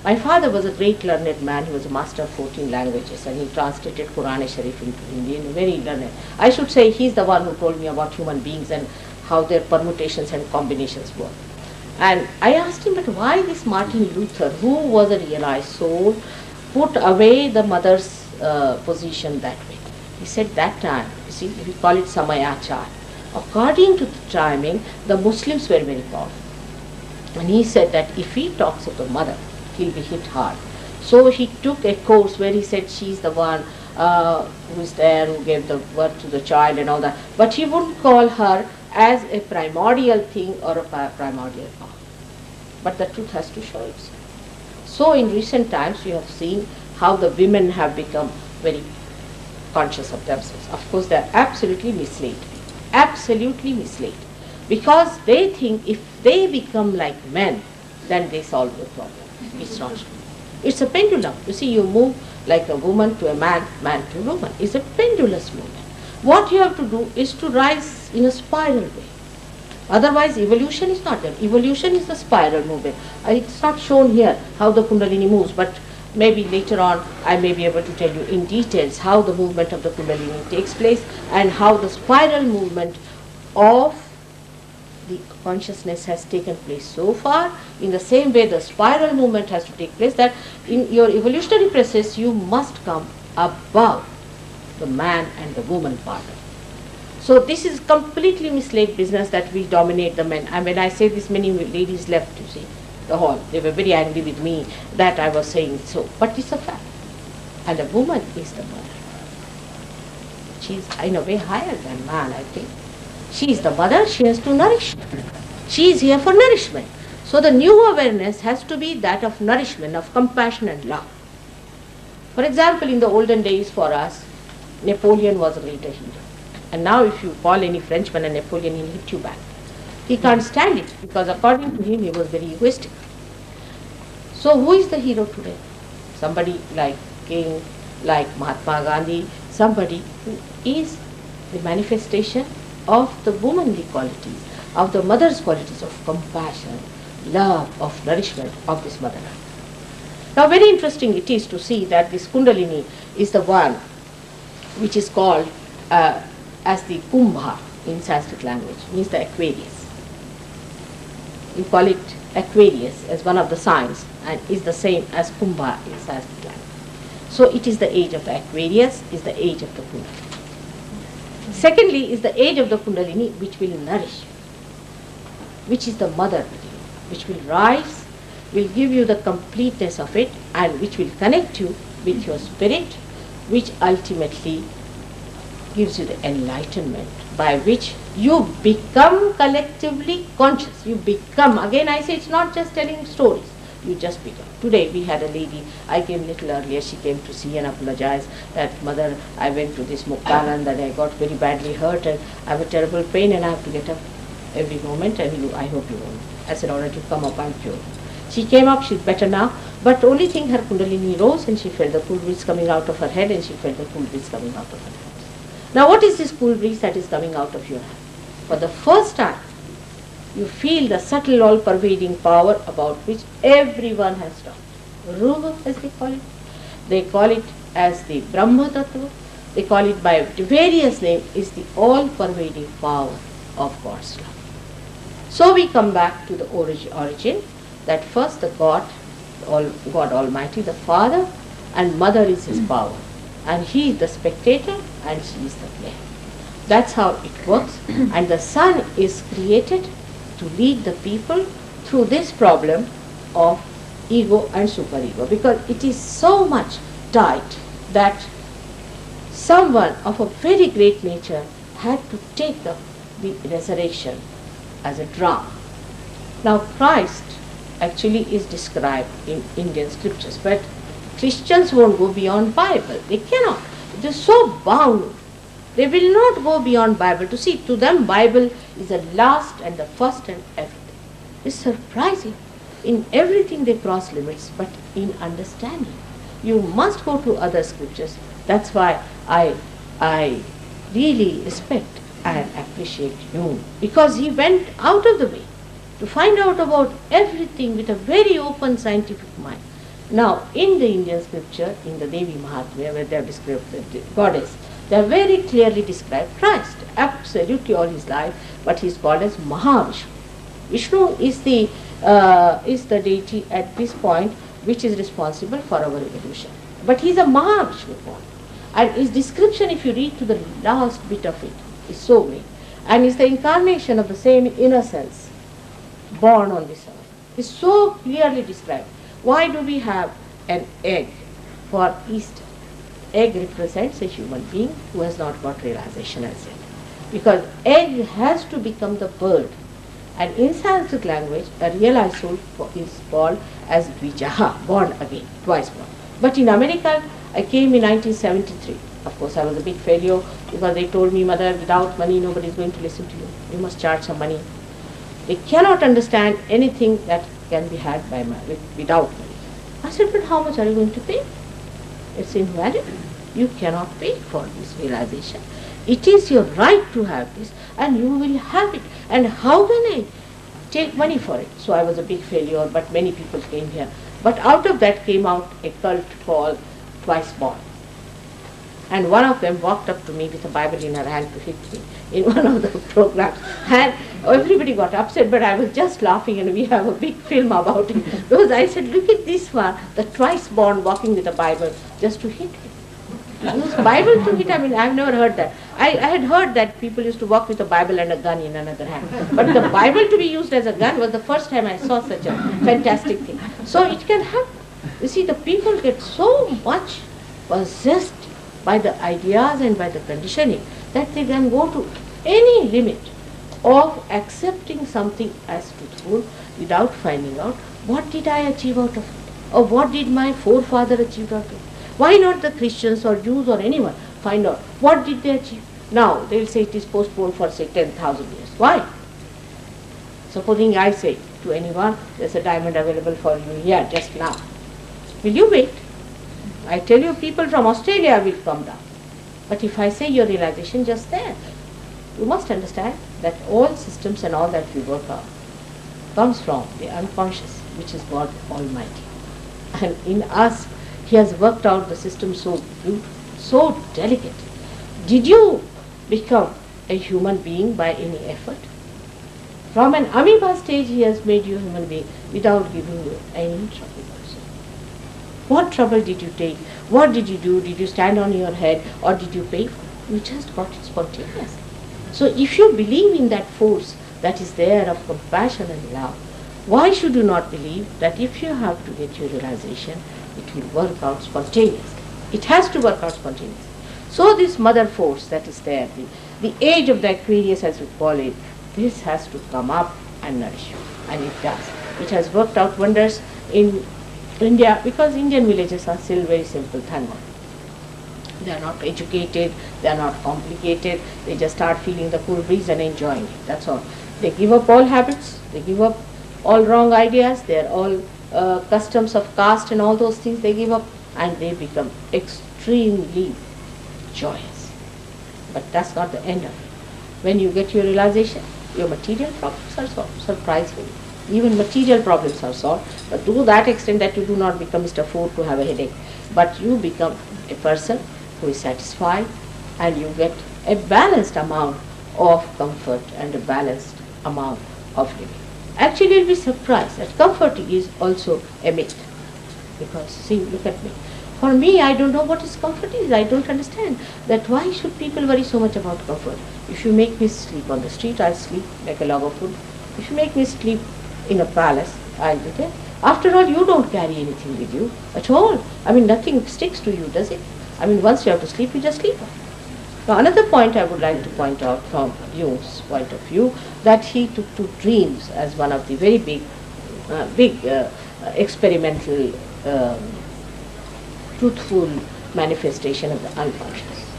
My father was a great learned man. He was a master of 14 languages and he translated Quran-e-Sharif into Indian, very learned. I should say he's the one who told me about human beings and how their permutations and combinations work. And I asked him, but why this Martin Luther, who was a realized soul, put away the mother's position that way? He said that time, you see, we call it Samayachar. According to the timing, the Muslims were very powerful. And he said that if he talks of the mother, he'll be hit hard. So he took a course where he said she's the one who is there, who gave the birth to the child and all that. But he wouldn't call her as a primordial thing or a primordial power. But the truth has to show itself. So in recent times we have seen how the women have become very conscious of themselves. Of course, they are absolutely misled. Absolutely misled. Because they think if they become like men, then they solve the problem. It's not true. It's a pendulum. You see, you move like a woman to a man, man to a woman. It's a pendulous movement. What you have to do is to rise in a spiral way. Otherwise, evolution is not there. Evolution is the spiral movement. It's not shown here how the Kundalini moves, but maybe later on I may be able to tell you in details how the movement of the Kundalini takes place and how the spiral movement of the consciousness has taken place so far. In the same way, the spiral movement has to take place, that in your evolutionary process you must come above the man and the woman part. So this is completely misled business that we dominate the men. And when I say this, many ladies left, you see, the hall. They were very angry with me that I was saying so. But it's a fact. And a woman is the mother. She is in a way higher than man, I think. She is the mother, she has to nourish. She is here for nourishment. So the new awareness has to be that of nourishment, of compassion and love. For example, in the olden days for us, Napoleon was a greater hero. And now if you call any Frenchman a Napoleon, he'll hit you back. He can't stand it because according to him, he was very egoistic. So who is the hero today? Somebody like King, like Mahatma Gandhi, somebody who is the manifestation of the womanly qualities, of the mother's qualities of compassion, love, of nourishment of this mother. Now very interesting it is to see that this Kundalini is the one which is called as the Kumbha in Sanskrit language, means the Aquarius. You call it Aquarius as one of the signs and is the same as Kumbha in Sanskrit language. So it is the age of the Aquarius, is the age of the Kundalini. Secondly is the age of the Kundalini which will nourish, which is the mother within you, which will rise, will give you the completeness of it and which will connect you with your spirit, which ultimately gives you the enlightenment by which you become collectively conscious. You become, again I say it's not just telling stories, you just become. Today we had a lady, I came a little earlier, she came to see and apologize that mother, I went to this Muktanand and I got very badly hurt and I have a terrible pain and I have to get up every moment and I hope you won't. I said, all right, you come up, I'm cured. She came up, she's better now, but only thing her kundalini rose and she felt the cool breeze coming out of her head and she felt the cool breeze coming out of her hands. Now what is this cool breeze that is coming out of your hand? For the first time, you feel the subtle all-pervading power about which everyone has talked. Ruha, as they call it. They call it as the Brahma Tattva. They call it by various names, is the all-pervading power of God's love. So we come back to the origin, that first the God Almighty, the Father, and Mother is His power. And He is the spectator and she is the player. That's how it works. And the Son is created to lead the people through this problem of ego and superego, because it is so much tight that someone of a very great nature had to take up the resurrection as a drama. Now Christ actually is described in Indian scriptures, but Christians won't go beyond Bible. They cannot. They are so bound. They will not go beyond Bible. To see, to them Bible is the last and the first and everything. It's surprising. In everything they cross limits, but in understanding, you must go to other scriptures. That's why I really respect and appreciate Jung, because he went out of the way to find out about everything with a very open scientific mind. Now, in the Indian scripture, in the Devi Mahatmya, where they have described the goddess, they have very clearly described Christ, absolutely all his life, but he is called as Mahavishnu. Vishnu is the deity at this point which is responsible for our evolution. But he is a Mahavishnu form. And his description, if you read to the last bit of it, is so great. And is the incarnation of the same innocence born on this earth. Is so clearly described. Why do we have an egg for Easter? Egg represents a human being who has not got realization as yet. Because egg has to become the bird. And in Sanskrit language, a realized soul is called as Vijaha, born again, twice born. But in America, I came in 1973. Of course, I was a big failure because they told me, Mother, without money, nobody is going to listen to you. You must charge some money. They cannot understand anything that can be had by without money. I said, but how much are you going to pay? It's invalid. You cannot pay for this realization. It is your right to have this, and you will have it. And how can I take money for it? So I was a big failure, but many people came here. But out of that came out a cult called Twice Born. And one of them walked up to me with a Bible in her hand to hit me in one of the programs. And everybody got upset, but I was just laughing, and we have a big film about it. Because I said, look at this one, the twice born walking with a Bible just to hit me. Use Bible to hit, I mean, I've never heard that. I had heard that people used to walk with a Bible and a gun in another hand. But the Bible to be used as a gun was the first time I saw such a fantastic thing. So it can happen. You see, the people get so much possessed by the ideas and by the conditioning that they can go to any limit of accepting something as truthful without finding out what did I achieve out of it, or what did my forefather achieve out of it. Why not the Christians or Jews or anyone find out what did they achieve? Now they will say it is postponed for say 10,000 years. Why? Supposing I say to anyone, there's a diamond available for you here just now. Will you wait? I tell you, people from Australia will come down. But if I say your realization just there, you must understand that all systems and all that we work out comes from the unconscious, which is God Almighty. And in us, He has worked out the system so beautiful, so delicate. Did you become a human being by any effort? From an amoeba stage, He has made you a human being without giving you any trouble. What trouble did you take? What did you do? Did you stand on your head or did you pay for it? You just got it spontaneously. So if you believe in that force that is there of compassion and love, why should you not believe that if you have to get your realization, it will work out spontaneously? It has to work out spontaneously. So this mother force that is there, the age of the Aquarius as we call it, this has to come up and nourish you. And it does. It has worked out wonders in India, because Indian villages are still very simple, thank God. They are not educated, they are not complicated, they just start feeling the cool breeze and enjoying it, that's all. They give up all habits, they give up all wrong ideas, they are all customs of caste and all those things they give up, and they become extremely joyous. But that's not the end of it. When you get your realization, your material problems are solved, surprisingly. Even material problems are solved, but to that extent that you do not become Mr. Ford to have a headache, but you become a person who is satisfied, and you get a balanced amount of comfort and a balanced amount of living. Actually, you'll be surprised that comfort is also a myth. Because, see, look at me. For me, I don't know what is comfort is. I don't understand that why should people worry so much about comfort. If you make me sleep on the street, I'll sleep like a log of wood. If you make me sleep in a palace, I'll be there. After all, you don't carry anything with you at all. I mean, nothing sticks to you, does it? I mean, once you have to sleep, you just sleep. Now, another point I would like to point out from Jung's point of view, that he took to dreams as one of the very big experimental, truthful manifestation of the unconscious.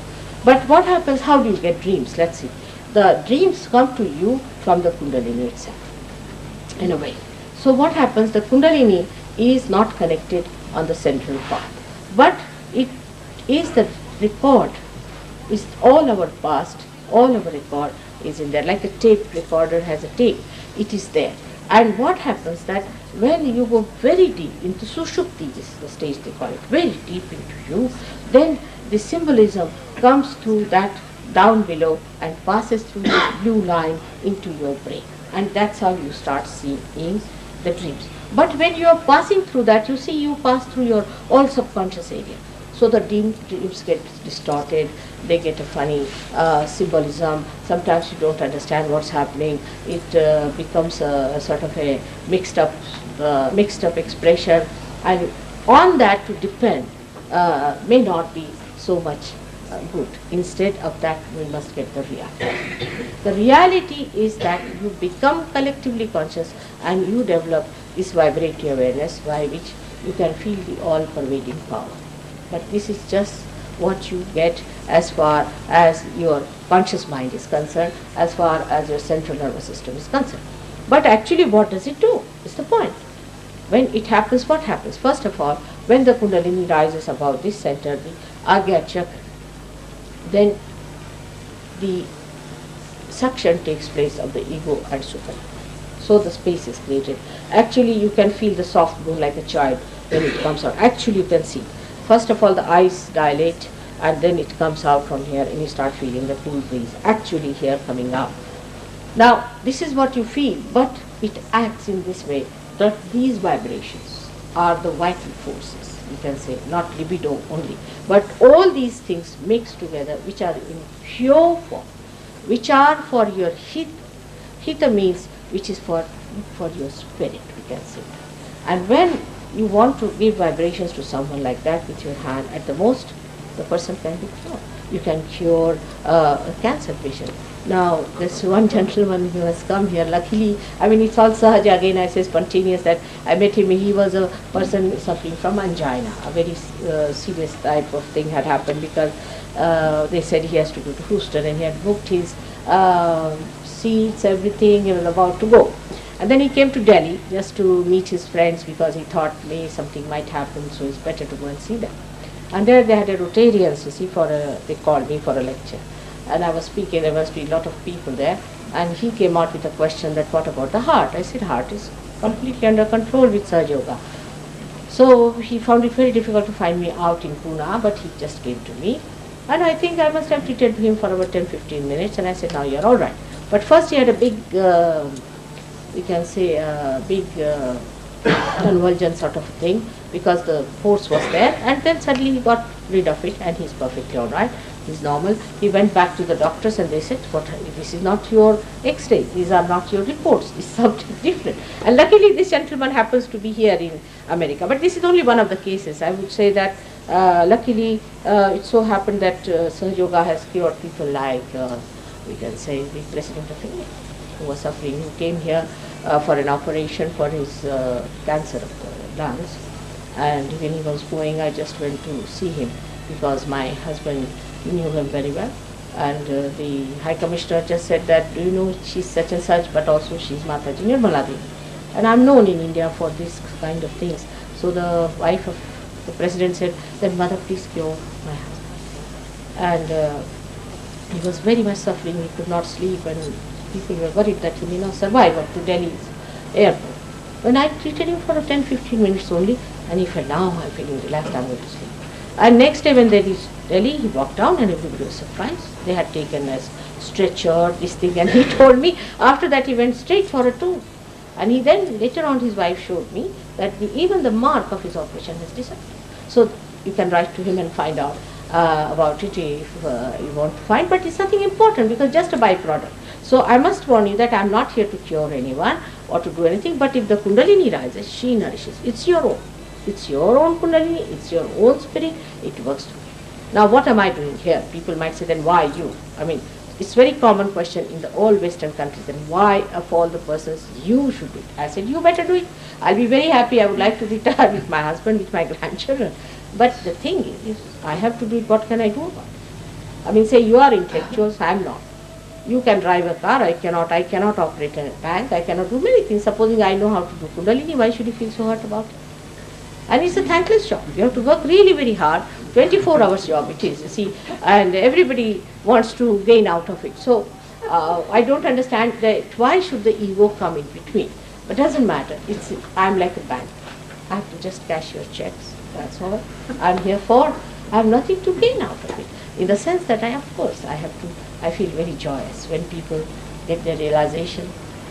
But what happens, how do you get dreams? Let's see. The dreams come to you from the Kundalini itself, in a way. So what happens, the Kundalini is not connected on the central part, but it is the record, is all our past, all our record is in there, like a tape recorder has a tape, it is there. And what happens that when you go very deep into Sushupti, is the stage they call it, very deep into you, then the symbolism comes through that down below and passes through this blue line into your brain. And that's how you start seeing in the dreams. But when you are passing through that, you see you pass through your all subconscious area. So the dreams get distorted, they get a funny symbolism. Sometimes you don't understand what's happening. It becomes a sort of a mixed up expression, and on that to depend may not be so much good. Instead of that, we must get the reality. The reality is that you become collectively conscious and you develop this vibratory awareness by which you can feel the all-pervading power. But this is just what you get as far as your conscious mind is concerned, as far as your central nervous system is concerned. But actually, what does it do is the point. When it happens, what happens? First of all, when the Kundalini rises above this center, the Agya Chakra, then the suction takes place of the ego and Sukha. So the space is created. Actually, you can feel the soft bone like a child when it comes out. Actually, you can see. First of all, the eyes dilate, and then it comes out from here, and you start feeling the cool breeze actually here coming out. Now, this is what you feel, but it acts in this way that these vibrations are the vital forces, you can say, not libido only, but all these things mixed together, which are in pure form, which are for your hita means which is for your spirit, we can say. And when you want to give vibrations to someone like that with your hand, at the most, the person can be cured. You can cure a cancer patient. Now, this one gentleman who has come here, luckily, I mean, it's all Sahaja, again I say spontaneous, that I met him, he was a person suffering from angina. A very serious type of thing had happened because they said he has to go to Houston, and he had booked his seats, everything, he was about to go. And then he came to Delhi just to meet his friends because he thought maybe something might happen, so it's better to go and see them. And there they had a Rotarians, you see, they called me for a lecture. And I was speaking, there must be a lot of people there. And he came out with a question that, what about the heart? I said, heart is completely under control with Sahajayoga. So he found it very difficult to find me out in Pune, but he just came to me. And I think I must have treated him for about 10-15 minutes, and I said, now you're all right. But first he had a big, we can say, a big convulsion sort of thing, because the force was there, and then suddenly he got rid of it, and he's perfectly all right. He's normal. He went back to the doctors and they said, this is not your X-ray, these are not your reports, this is something different. And luckily this gentleman happens to be here in America. But this is only one of the cases. I would say that luckily it so happened that Sahajayoga has cured people like, we can say, the President of India, who was suffering, who came here for an operation for his cancer of the lungs. And when he was going, I just went to see him because my husband knew him very well. And the High Commissioner just said that, do you know, she's such and such, but also she's Mataji Nirmala Devi. And I'm known in India for this kind of things. So the wife of the president said that, "Mother, please cure my husband." And he was very much suffering, he could not sleep, and people were worried that he may not survive up to Delhi's airport. When I treated him for 10-15 minutes only, and he felt, "Now I'm feeling relaxed, I'm going to sleep." And next day when they reached Delhi, he walked down and everybody was surprised. They had taken a stretcher, this thing, and he told me after that he went straight for a tour. And he then, later on, his wife showed me that even the mark of his operation has disappeared. So you can write to him and find out about it if you want to find, but it's nothing important because just a byproduct. So I must warn you that I'm not here to cure anyone or to do anything, but if the Kundalini rises, she nourishes. It's your own. It's your own Kundalini, it's your own spirit, it works too. Now what am I doing here? People might say, then why you? I mean, it's very common question in the all Western countries, then why of all the persons you should do it? I said, you better do it. I'll be very happy, I would like to retire with my husband, with my grandchildren. But the thing is, if I have to do it, what can I do about it? I mean, say you are intellectuals, I am not. You can drive a car, I cannot operate a tank, I cannot do many things. Supposing I know how to do Kundalini, why should you feel so hurt about it? And it's a thankless job. You have to work really very hard, 24 hours job it is, you see, and everybody wants to gain out of it. So I don't understand that why should the ego come in between? But doesn't matter. I'm like a bank. I have to just cash your checks. That's all I'm here for. I have nothing to gain out of it. In the sense that I feel very joyous when people get their realization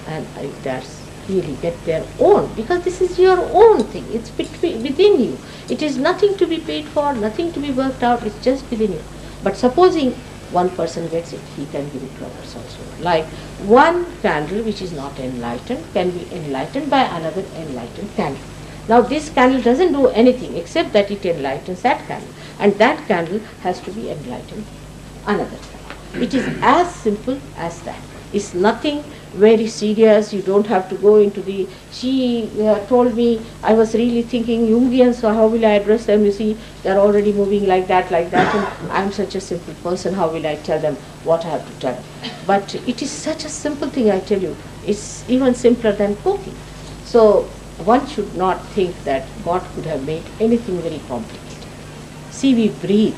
and that's really get their own, because this is your own thing. It's within you. It is nothing to be paid for, nothing to be worked out. It's just within you. But supposing one person gets it, he can give it to others also. Like one candle which is not enlightened can be enlightened by another enlightened candle. Now this candle doesn't do anything except that it enlightens that candle, and that candle has to be enlightened another candle. It is as simple as that. It's nothing very serious. You don't have to go into the... She told me, I was really thinking Jungian, so how will I address them? You see, they're already moving like that, and I'm such a simple person, how will I tell them what I have to tell them? But it is such a simple thing, I tell you. It's even simpler than cooking. So one should not think that God could have made anything very complicated. See, we breathe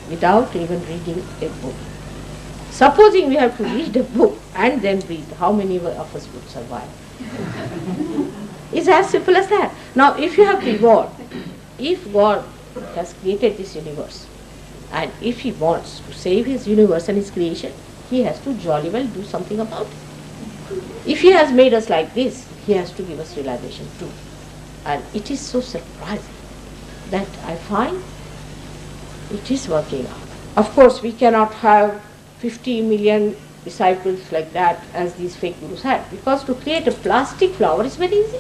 without even reading a book. Supposing we have to read a book and then breathe, how many of us would survive? It's as simple as that. Now, if you have to evolve, if God has created this universe, and if He wants to save His universe and His creation, He has to jolly well do something about it. If He has made us like this, He has to give us realization too. And it is so surprising that I find it is working out. Of course, we cannot have 50 million disciples like that as these fake gurus had, because to create a plastic flower is very easy.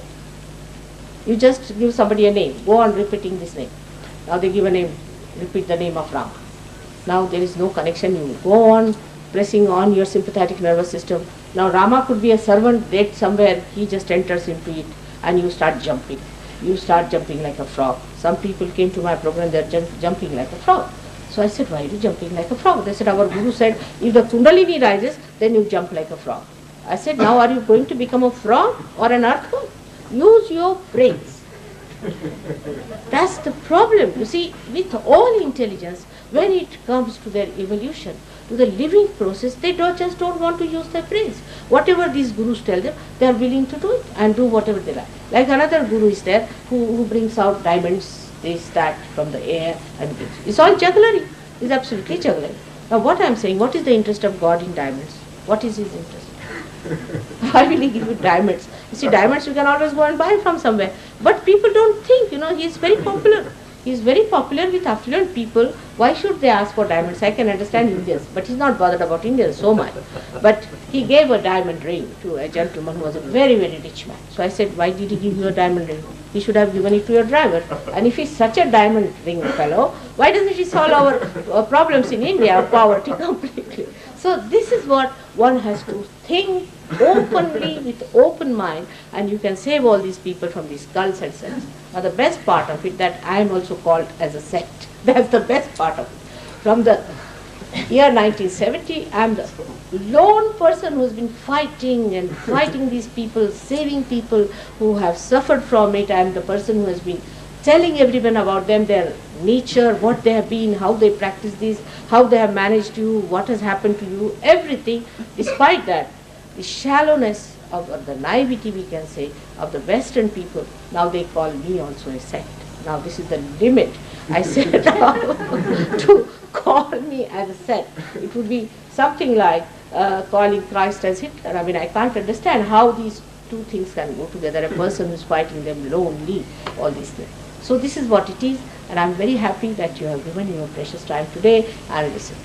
You just give somebody a name, go on repeating this name. Now they give a name, repeat the name of Rama. Now there is no connection, you go on pressing on your sympathetic nervous system. Now Rama could be a servant dead somewhere, he just enters into it and you start jumping. You start jumping like a frog. Some people came to my program, they are jumping like a frog. So I said, why are you jumping like a frog? They said, our Guru said, if the Kundalini rises, then you jump like a frog. I said, now are you going to become a frog or an earthworm? Use your brains. That's the problem. You see, with all intelligence, when it comes to their evolution, to the living process, they just don't want to use their brains. Whatever these gurus tell them, they are willing to do it and do whatever they like. Like another guru is there who brings out diamonds, this, that, from the air, and it's all jugglery. It's absolutely jugglery. Now what I am saying, what is the interest of God in diamonds? What is His interest? Why will He give you diamonds? You see, diamonds you can always go and buy from somewhere. But people don't think, He is very popular. He is very popular with affluent people. Why should they ask for diamonds? I can understand Indians, but he's not bothered about Indians so much. But he gave a diamond ring to a gentleman who was a very, very rich man. So I said, why did he give you a diamond ring? He should have given it to your driver. And if he's such a diamond ring fellow, why doesn't he solve our problems in India of poverty completely? So this is what one has to think openly with open mind, and you can save all these people from these cults and sects. Now the best part of it, that I am also called as a sect. That's the best part of it. From the year 1970, I'm the lone person who's been fighting and fighting these people, saving people who have suffered from it. I'm the person who has been telling everyone about them, their nature, what they have been, how they practice this, how they have managed you, what has happened to you, everything. Despite that, the shallowness of, or the naivety, we can say, of the Western people, now they call me also a sect. Now this is the limit I said to call me as a sect. It would be something like calling Christ as Hitler. I mean, I can't understand how these two things can go together. A person who is fighting them lonely, all these things. So this is what it is, and I'm very happy that you have given your precious time today and listened.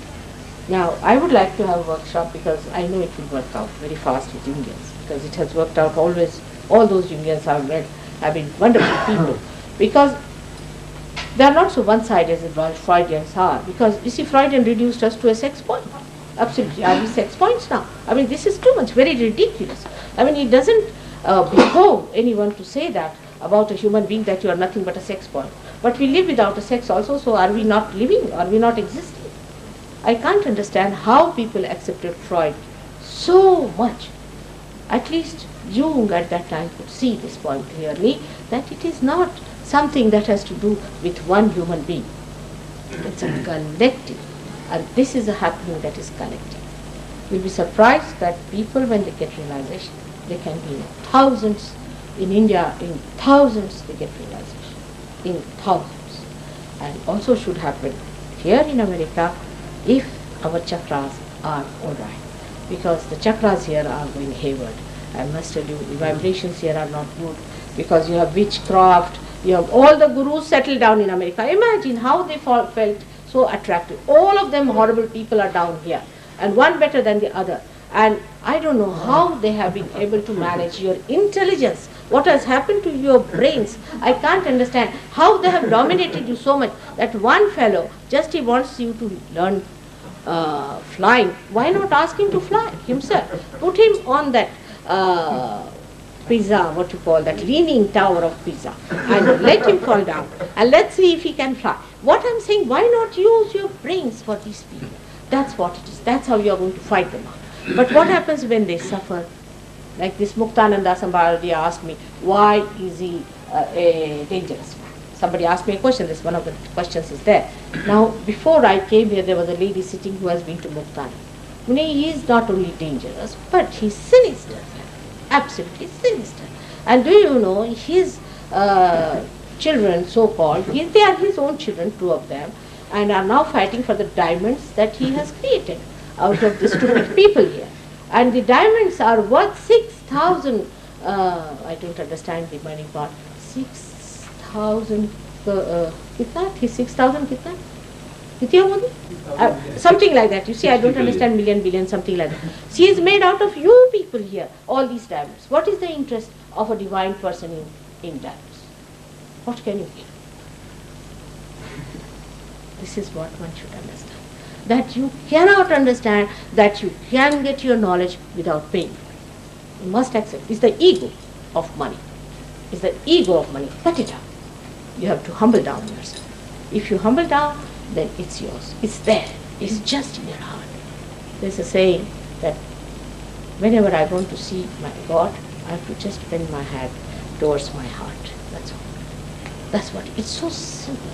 Now, I would like to have a workshop because I know it will work out very fast with Jungians, because it has worked out always. All those Jungians I've met have been wonderful people, because they are not so one-sided as Freudians are. Because you see, Freudian reduced us to a sex point. Absolutely, are we sex points now? I mean, this is too much, very ridiculous. I mean, it doesn't behove anyone to say that about a human being, that you are nothing but a sex point. But we live without a sex also, so are we not living? Are we not existing? I can't understand how people accepted Freud so much. At least Jung at that time could see this point clearly, that it is not something that has to do with one human being. It's a collective, and this is a happening that is collective. You'll be surprised that people, when they get realization, they can be in thousands. In India, in thousands they get realization, in thousands. And also should happen here in America if our chakras are all right, because the chakras here are going hayward. I must tell you, the vibrations here are not good, because you have witchcraft, you have all the gurus settled down in America. Imagine how they felt so attractive. All of them horrible people are down here, and one better than the other. And I don't know how they have been able to manage your intelligence. What has happened to your brains? I can't understand how they have dominated you so much that one fellow, just he wants you to learn flying. Why not ask him to fly himself? Put him on that Pisa, what you call that leaning tower of Pisa, and let him fall down, and let's see if he can fly. What I'm saying, why not use your brains for these people? That's what it is. That's how you are going to fight them out. But what happens when they suffer? Like this Muktananda Sambardia asked me, why is he a dangerous man? Somebody asked me a question. This one of the questions is there. Now, before I came here, there was a lady sitting who has been to Muktananda. He is not only dangerous, but he's sinister. Absolutely sinister. And do you know, his children, so-called, they are his own children, two of them, and are now fighting for the diamonds that he has created out of the stupid people here. And the diamonds are worth 6,000, I don't understand the money part, 6,000, kitna? 6,000 kitna? Something like that. You see, I don't understand million, billion, something like that. She is made out of you people here, all these diamonds. What is the interest of a divine person in diamonds? What can you give? This is what one should understand. That you cannot understand that you can get your knowledge without paying. You must accept. It's the ego of money. It's the ego of money. Cut it out. You have to humble down yourself. If you humble down, then it's yours. It's there. It's just in your heart. There's a saying that whenever I want to see my God, I have to just bend my head towards my heart. That's all. That's what. It's so simple.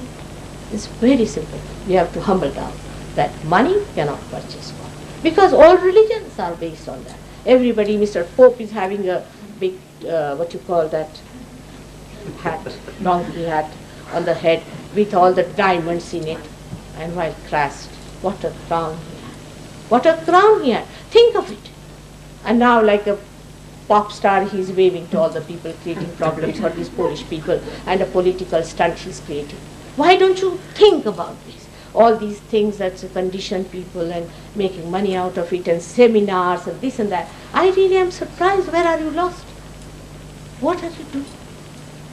It's very simple. We have to humble down. That money cannot purchase God. Because all religions are based on that. Everybody, Mr. Pope is having a big, what you call that, hat, donkey hat on the head with all the diamonds in it. And while Christ, what a crown he had. What a crown he had. Think of it. And now like a pop star, he's waving to all the people, creating problems for these Polish people, and a political stunt he's creating. Why don't you think about this? All these things that condition people and making money out of it, and seminars and this and that. I really am surprised. Where are you lost? What are you doing?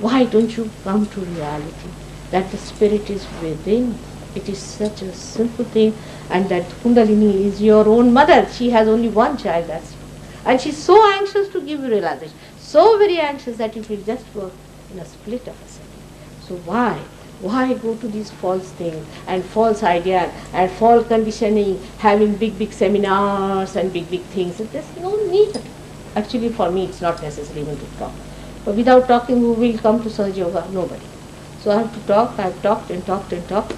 Why don't you come to reality that the spirit is within? It is such a simple thing, and that Kundalini is your own mother. She has only one child, and she's so anxious to give you realization, so very anxious that it will just work in a split of a second. So why Why go to these false things and false ideas and false conditioning, having big seminars and big things? There's no need. Actually, for me, it's not necessary even to talk. But without talking, who will come to Sahajayoga? Nobody. So I have to talk. I've talked and talked and talked.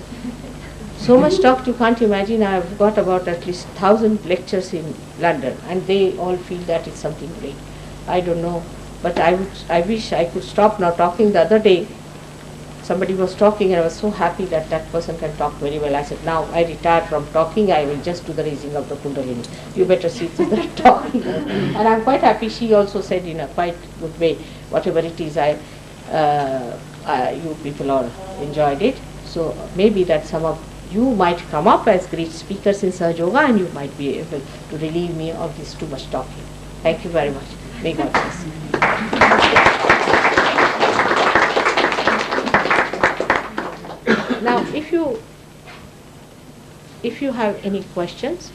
So much talked you can't imagine. I've got about at least 1,000 lectures in London, and they all feel that it's something great. I don't know, but I wish I could stop now talking. The other day, somebody was talking, and I was so happy that that person can talk very well. I said, now I retire from talking. I will just do the raising of the Kundalini. You better see to the talking. And I'm quite happy. She also said in a quite good way, whatever it is, you people all enjoyed it. So maybe that some of you might come up as great speakers in Sahajayoga, and you might be able to relieve me of this too much talking. Thank you very much. May God bless you. Now, if you have any questions,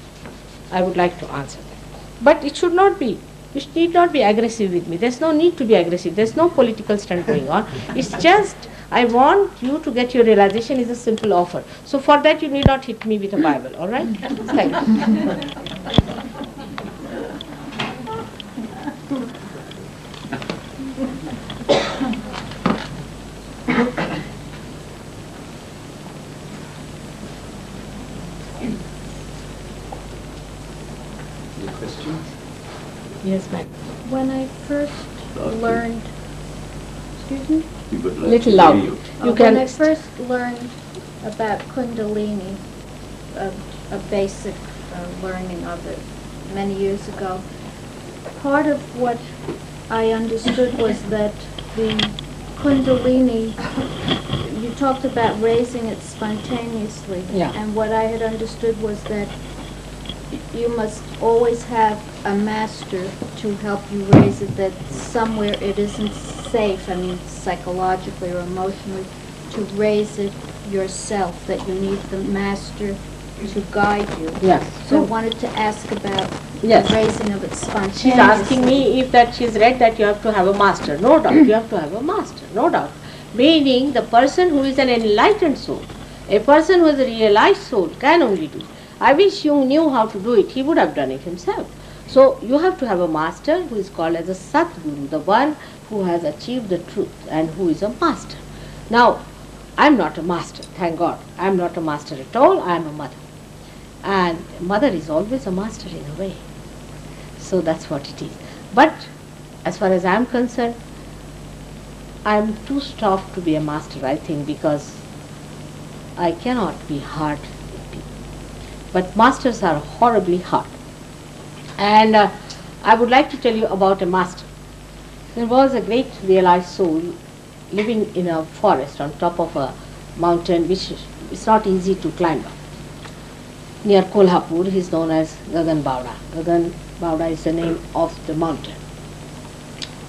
I would like to answer them. But it should not be. You need not be aggressive with me. There's no need to be aggressive. There's no political stunt going on. It's just I want you to get your realization is a simple offer. So for that you need not hit me with a Bible, all right? Thank you. Any questions? Yes, ma'am. When I first learned, excuse me? We would like Little to loud. hear you. When I first learned about Kundalini, a basic learning of it many years ago, part of what I understood was that the Kundalini, you talked about raising it spontaneously. Yeah. And what I had understood was that you must always have a master to help you raise it, that somewhere it isn't safe, I mean psychologically or emotionally, to raise it yourself, that you need the master to guide you. Yes. So I wanted to ask about Yes. the raising of it spontaneously. She's asking me if that she's read that you have to have a master. No doubt, you have to have a master, no doubt. Meaning the person who is an enlightened soul, a person who is a realized soul can only do it. I wish Jung knew how to do it, he would have done it himself. So you have to have a master who is called as a Satguru, the one who has achieved the truth and who is a master. Now, I'm not a master, thank God. I'm not a master at all, I'm a mother. And mother is always a master in a way. So that's what it is. But as far as I'm concerned, I'm too soft to be a master, I think, because I cannot be hard with people. But masters are horribly hard. And I would like to tell you about a master. There was a great realized soul living in a forest on top of a mountain which is not easy to climb up. Near Kolhapur, he is known as Gagan Bauda. Gagan Bauda is the name of the mountain.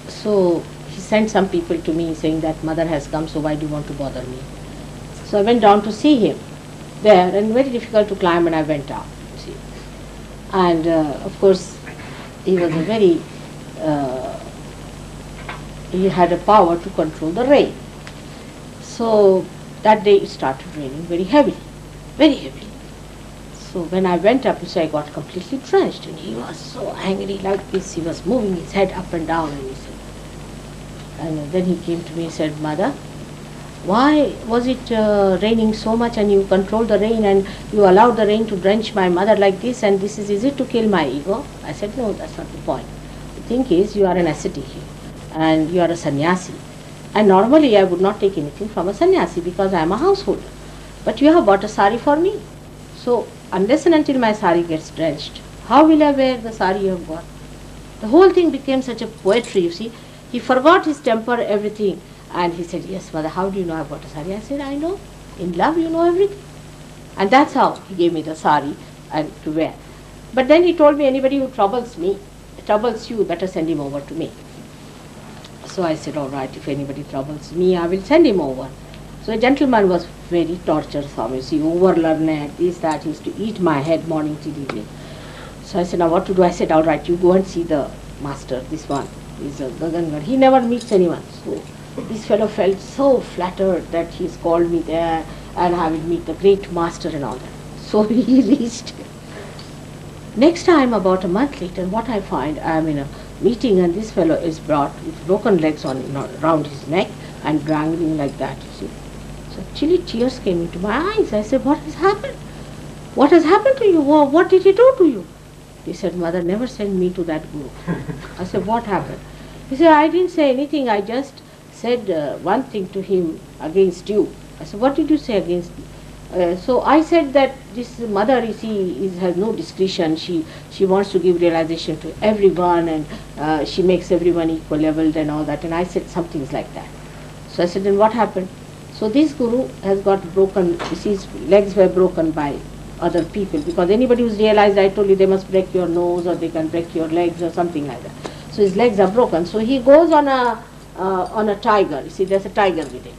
So he sent some people to me saying that mother has come, so why do you want to bother me? So I went down to see him there, and very difficult to climb, and I went down to see him. And of course, he was a very, he had a power to control the rain. So that day it started raining very heavily, very heavily. So when I went up, I got completely drenched, and he was so angry like this. He was moving his head up and down, and he said, and then he came to me and said, Mother, why was it raining so much and you controlled the rain and you allowed the rain to drench my mother like this, and is it to kill my ego? I said, no, that's not the point. The thing is, you are an ascetic here and you are a sannyasi. And normally I would not take anything from a sannyasi because I am a householder. But you have bought a sari for me. So unless and until my sari gets drenched, how will I wear the sari you have got? The whole thing became such a poetry, you see. He forgot his temper, everything. And he said, yes, mother, how do you know I've got a sari? I said, I know. In love, you know everything. And that's how he gave me the sari and to wear. But then he told me, anybody who troubles you, better send him over to me. So I said, all right, if anybody troubles me, I will send him over. So a gentleman was very torturesome, you see, overlearned, this, that. He used to eat my head morning till evening. So I said, now what to do? I said, all right, you go and see the master, this one. He's a Gagan. He never meets anyone. So this fellow felt so flattered that he's called me there and I will meet the great master and all that. So he reached. Next time, about a month later, what I find, I am in a meeting and this fellow is brought with broken legs on around his neck and dangling like that, you see. So actually tears came into my eyes. I said, what has happened? What has happened to you? What did he do to you? He said, Mother, never send me to that guru. I said, what happened? He said, I didn't say anything. I just said one thing to him against you. I said, what did you say against me? So I said that this mother, you see, has no discretion. She wants to give realization to everyone, and she makes everyone equal leveled and all that. And I said some things like that. So I said, then what happened? So this guru has got broken, you see, his legs were broken by other people, because anybody who's realized, I told you, they must break your nose or they can break your legs or something like that. So his legs are broken. So he goes on a tiger. You see, there's a tiger with him.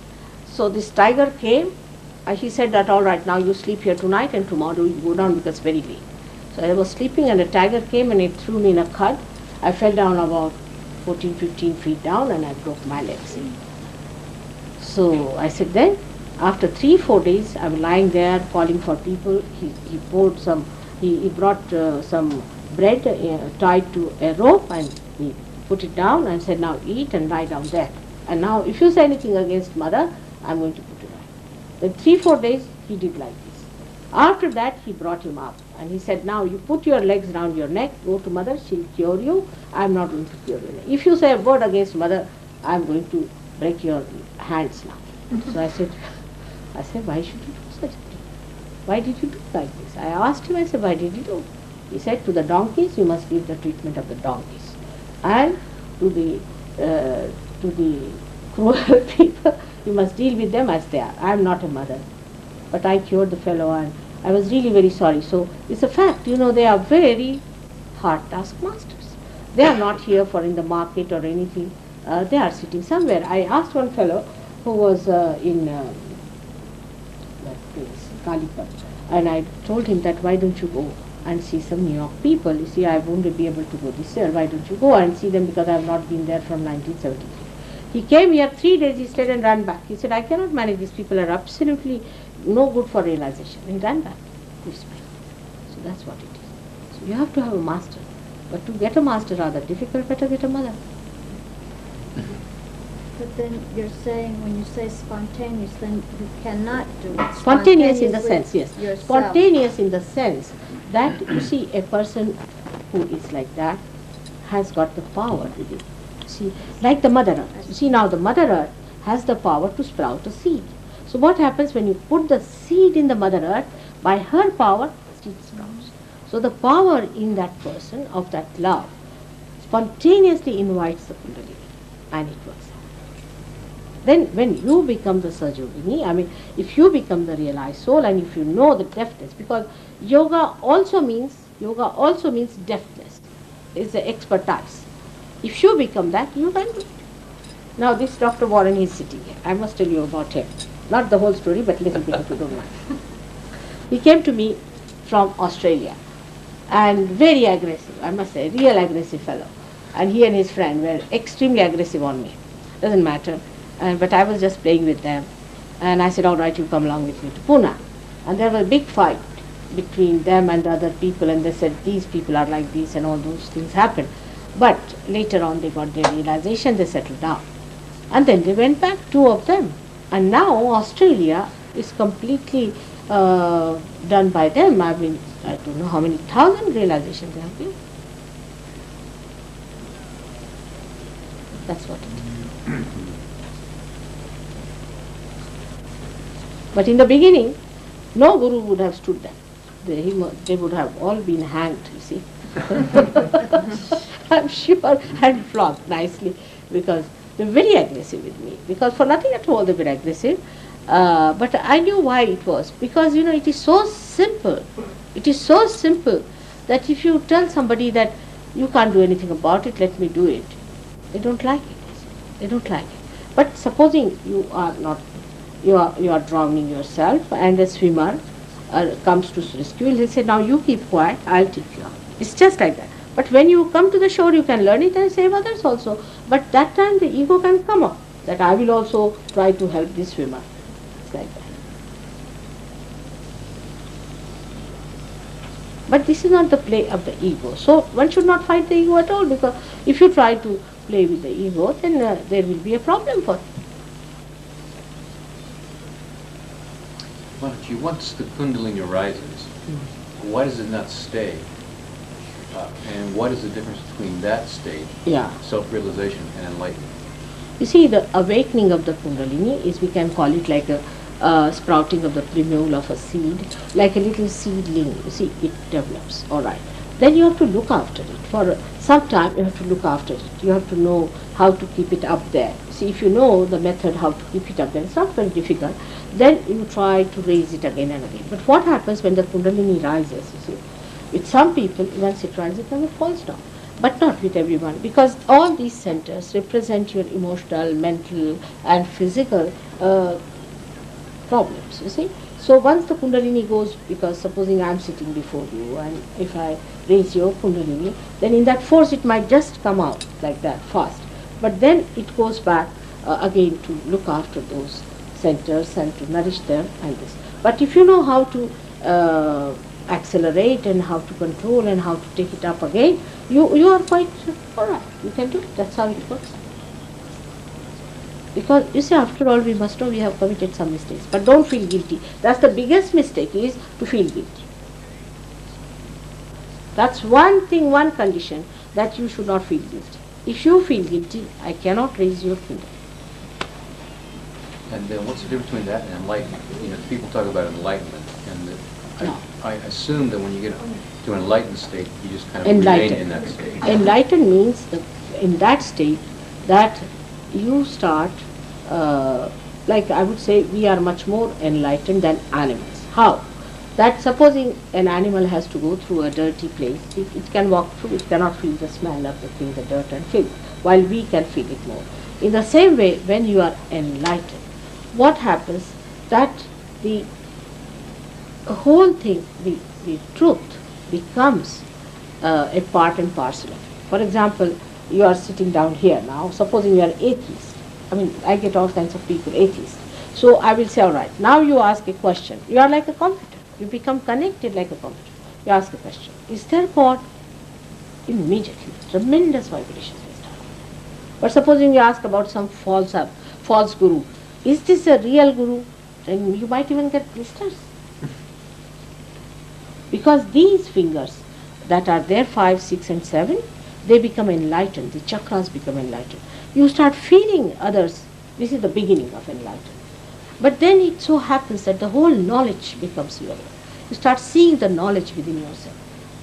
So this tiger came. He said that, all right, now you sleep here tonight and tomorrow you go down because it's very late. So I was sleeping and a tiger came and it threw me in a khud. I fell down about 14, 15 feet down and I broke my legs. So I said then, after 3-4 days, I was lying there calling for people. He poured some, he brought some bread tied to a rope and he put it down and said, now eat and lie down there. And now if you say anything against Mother, I'm going to put you down. Then 3-4 days he did like this. After that he brought him up and he said, now you put your legs round your neck, go to Mother, she'll cure you. I'm not going to cure you. If you say a word against Mother, I'm going to break your hands now. So I said, why should you do such a thing? Why did you do like this? I asked him, I said, why did you do? He said, to the donkeys you must give the treatment of the donkeys, and to the cruel people you must deal with them as they are. I am not a mother. But I cured the fellow and I was really very sorry. So it's a fact, they are very hard taskmasters. They are not here for in the market or anything. They are sitting somewhere. I asked one fellow who was in that place, Kalipat, and I told him that, why don't you go and see some New York people? You see, I won't be able to go this year. Why don't you go and see them, because I have not been there from 1973. He came here 3 days, he stayed and ran back. He said, I cannot manage, these people are absolutely no good for realization. And he ran back. So that's what it is. So you have to have a master. But to get a master rather difficult, better get a mother. But then you're saying, when you say spontaneous, then you cannot do it. Spontaneous in the sense, yes. Yourself. Spontaneous in the sense that, you see, a person who is like that has got the power within. See, like the Mother Earth. You see, now the Mother Earth has the power to sprout a seed. So what happens when you put the seed in the Mother Earth, by her power, seed sprouts. So the power in that person of that love spontaneously invites the Kundalini and it works out. Then when you become the Sahajayoga, if you become the realized soul and if you know the deftness, because yoga also means deftness. It's the expertise. If you become that, you can do it. Now this Dr. Warren is sitting here. I must tell you about him. Not the whole story, but little bit if you don't mind. He came to me from Australia and very aggressive, I must say, real aggressive fellow. And he and his friend were extremely aggressive on me. Doesn't matter. But I was just playing with them. And I said, all right, you come along with me to Pune. And there was a big fight between them and the other people, and they said, these people are like this, and all those things happened. But later on they got their realization, they settled down. And then they went back, 2 of them. And now Australia is completely done by them. I don't know how many thousand realizations they have given. That's what it is. But in the beginning, no guru would have stood there. They would have all been hanged, you see. I'm sure, and flogged nicely, because they're very aggressive with me. Because for nothing at all they were aggressive. But I knew why it was. Because, it is so simple. It is so simple that if you tell somebody that you can't do anything about it, let me do it, they don't like it. They don't like it. But supposing you are not, you are drowning yourself, and a swimmer comes to rescue, he'll say, now you keep quiet, I'll take you out. It's just like that. But when you come to the shore, you can learn it and save others also. But that time the ego can come up. that I will also try to help this swimmer. It's like that. But this is not the play of the ego. So one should not fight the ego at all, because if you try to play with the ego, then there will be a problem for it. Maharaji, once the Kundalini arises, why does it not stay? And what is the difference between that state, Yeah. self-realization, and enlightenment? You see, the awakening of the Kundalini is, we can call it like a sprouting of the plumule of a seed, like a little seedling. You see, it develops. All right. Then you have to look after it. For some time, you have to look after it. You have to know how to keep it up there. See, if you know the method how to keep it up there, it's not very difficult. Then you try to raise it again and again. But what happens when the Kundalini rises, you see? With some people, once it rises, it never falls down. But not with everyone, because all these centers represent your emotional, mental and physical problems, you see. So once the Kundalini goes, because supposing I am sitting before you, and if I raise your Kundalini, then in that force it might just come out like that fast. But then it goes back again to look after those centers and to nourish them and this. But if you know how to accelerate and how to control and how to take it up again, you are quite alright. You can do it. That's how it works. Because you see, after all, we must know we have committed some mistakes. But don't feel guilty. That's the biggest mistake, is to feel guilty. That's one thing, one condition, that you should not feel guilty. If you feel guilty, I cannot raise your finger. And then what's the difference between that and enlightenment? You know, people talk about enlightenment, and No. I assume that when you get to an enlightened state, you just kind of remain in that state. Enlightened means in that state that you start, like I would say, we are much more enlightened than animals. How? That supposing an animal has to go through a dirty place, it can walk through, it cannot feel the smell of the thing, the dirt and filth, while we can feel it more. In the same way, when you are enlightened, what happens, that the whole thing, the truth becomes a part and parcel of it. For example, you are sitting down here now, supposing you are atheist. I mean, I get all kinds of people, atheists. So I will say, all right, now you ask a question. You are like a computer. You become connected like a computer. You ask a question. Is there God? Immediately, tremendous vibrations will start. But supposing you ask about some false guru. Is this a real guru? Then you might even get blisters. Because these fingers that are there, 5, 6 and 7, they become enlightened. The chakras become enlightened. You start feeling others. This is the beginning of enlightenment. But then it so happens that the whole knowledge becomes your own. You start seeing the knowledge within yourself.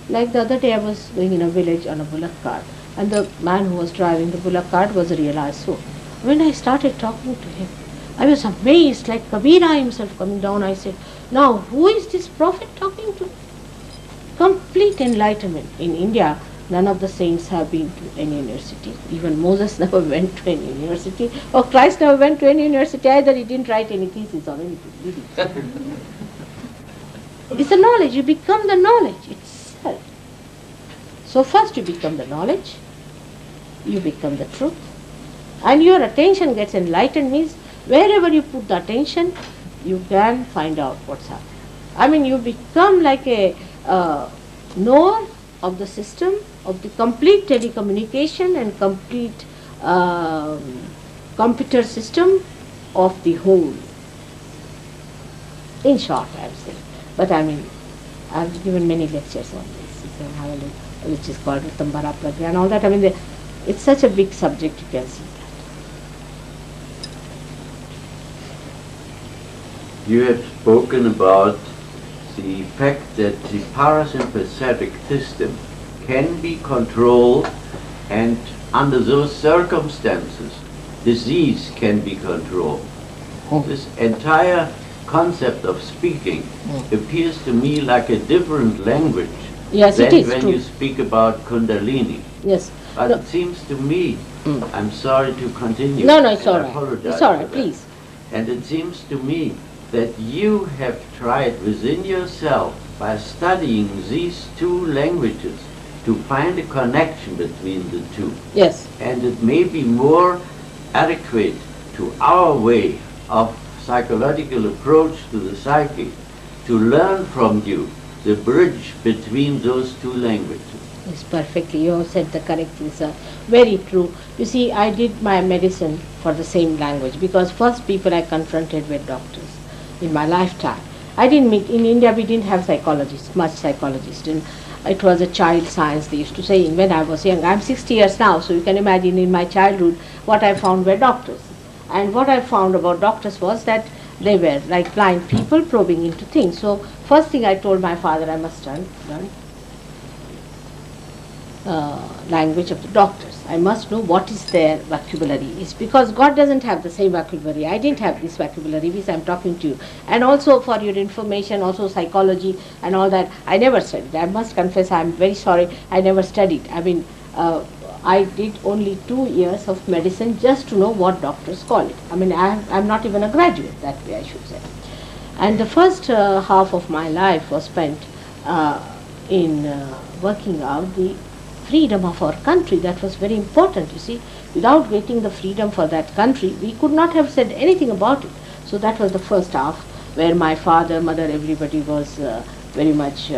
Like the other day I was going in a village on a bullock cart, and the man who was driving the bullock cart was a realized soul. When I started talking to him, I was amazed, like Kabira himself coming down. I said, now who is this prophet talking to? Complete enlightenment. In India, none of the saints have been to any university. Even Moses never went to any university, or Christ never went to any university either. He didn't write any thesis or anything, did he? It's the knowledge. You become the knowledge itself. So first you become the knowledge, you become the truth, and your attention gets enlightened, means wherever you put the attention, you can find out what's happening. I mean, you become like a knower of the system, of the complete telecommunication and complete computer system of the whole. In short, I would say. But I mean, I've given many lectures on this. You can have a look, which is called Utambara Pragya and all that. I mean, it's such a big subject, you can see that. You have spoken about the fact that the parasympathetic system can be controlled, and under those circumstances, disease can be controlled. This entire concept of speaking appears to me like a different language Yes, than it is when true. you speak about Kundalini. Yes. But No. it seems to me, I'm sorry to continue. No, it's and all I right. apologize It's all for right, that. please. And it seems to me that you have tried within yourself, by studying these two languages, to find a connection between the two. Yes. And it may be more adequate to our way of psychological approach to the psyche to learn from you the bridge between those two languages. Yes, perfectly. You have said the correct thing, sir. Very true. You see, I did my medicine for the same language because first people I confronted were doctors in my lifetime. I didn't meet, in India we didn't have psychologists, much psychologists. And it was a child science, they used to say, when I was young. I'm 60 years now, so you can imagine in my childhood what I found were doctors. And what I found about doctors was that they were like blind people probing into things. So first thing I told my father, I must learn language of the doctors. I must know what is their vocabulary. It's because God doesn't have the same vocabulary. I didn't have this vocabulary which I'm talking to you. And also for your information, also psychology and all that, I never studied. I must confess, I'm very sorry, I never studied. I mean, I did only 2 years of medicine just to know what doctors call it. I mean, I'm not even a graduate, that way I should say. And the first half of my life was spent in working out the freedom of our country. That was very important, you see. Without getting the freedom for that country, we could not have said anything about it. So that was the first half where my father, mother, everybody was very much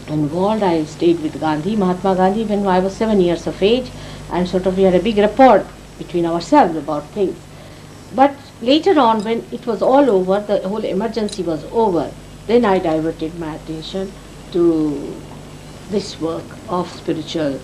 involved. I stayed with Gandhi, Mahatma Gandhi, when I was 7 years of age, and sort of we had a big rapport between ourselves about things. But later on, when it was all over, the whole emergency was over, then I diverted my attention to this work of spiritual,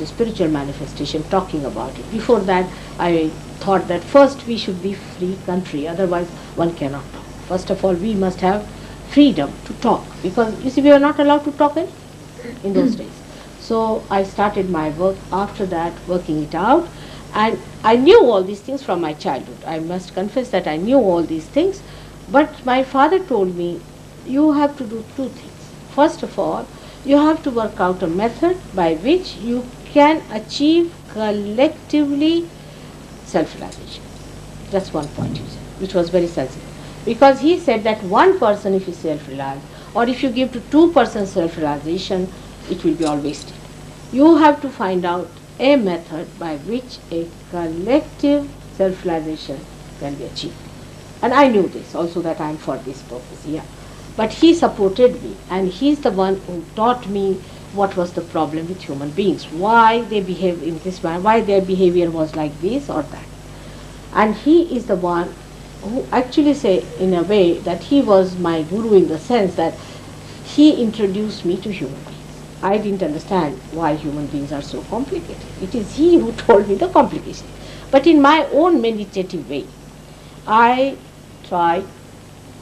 spiritual manifestation, talking about it. Before that, I thought that first we should be free country, otherwise one cannot talk. First of all, we must have freedom to talk, because you see, we were not allowed to talk in those days. So I started my work after that, working it out, and I knew all these things from my childhood. I must confess that I knew all these things, but my father told me, you have to do two things. First of all, you have to work out a method by which you can achieve collectively self-realization. That's one point he said, which was very sensible. Because he said that one person, if he self-realized, or if you give to 2 persons self-realization, it will be all wasted. You have to find out a method by which a collective self-realization can be achieved. And I knew this also, that I am for this purpose here. But he supported me, and he's the one who taught me what was the problem with human beings, why they behave in this way, why their behavior was like this or that. And he is the one who actually say in a way that he was my guru, in the sense that he introduced me to human beings. I didn't understand why human beings are so complicated. It is he who told me the complication. But in my own meditative way, I tried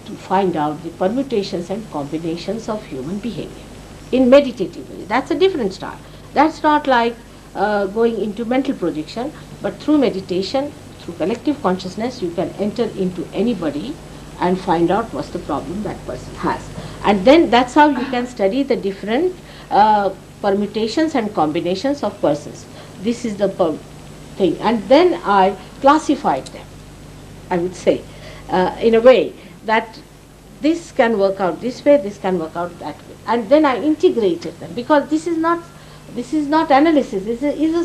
to find out the permutations and combinations of human behavior in meditative way. That's a different style. That's not like going into mental projection, but through meditation, through collective consciousness, you can enter into anybody and find out what's the problem that person has. And then that's how you can study the different permutations and combinations of persons. This is the thing. And then I classified them, I would say, in a way that this can work out this way, this can work out that way. And then I integrated them, because this is not analysis, this is a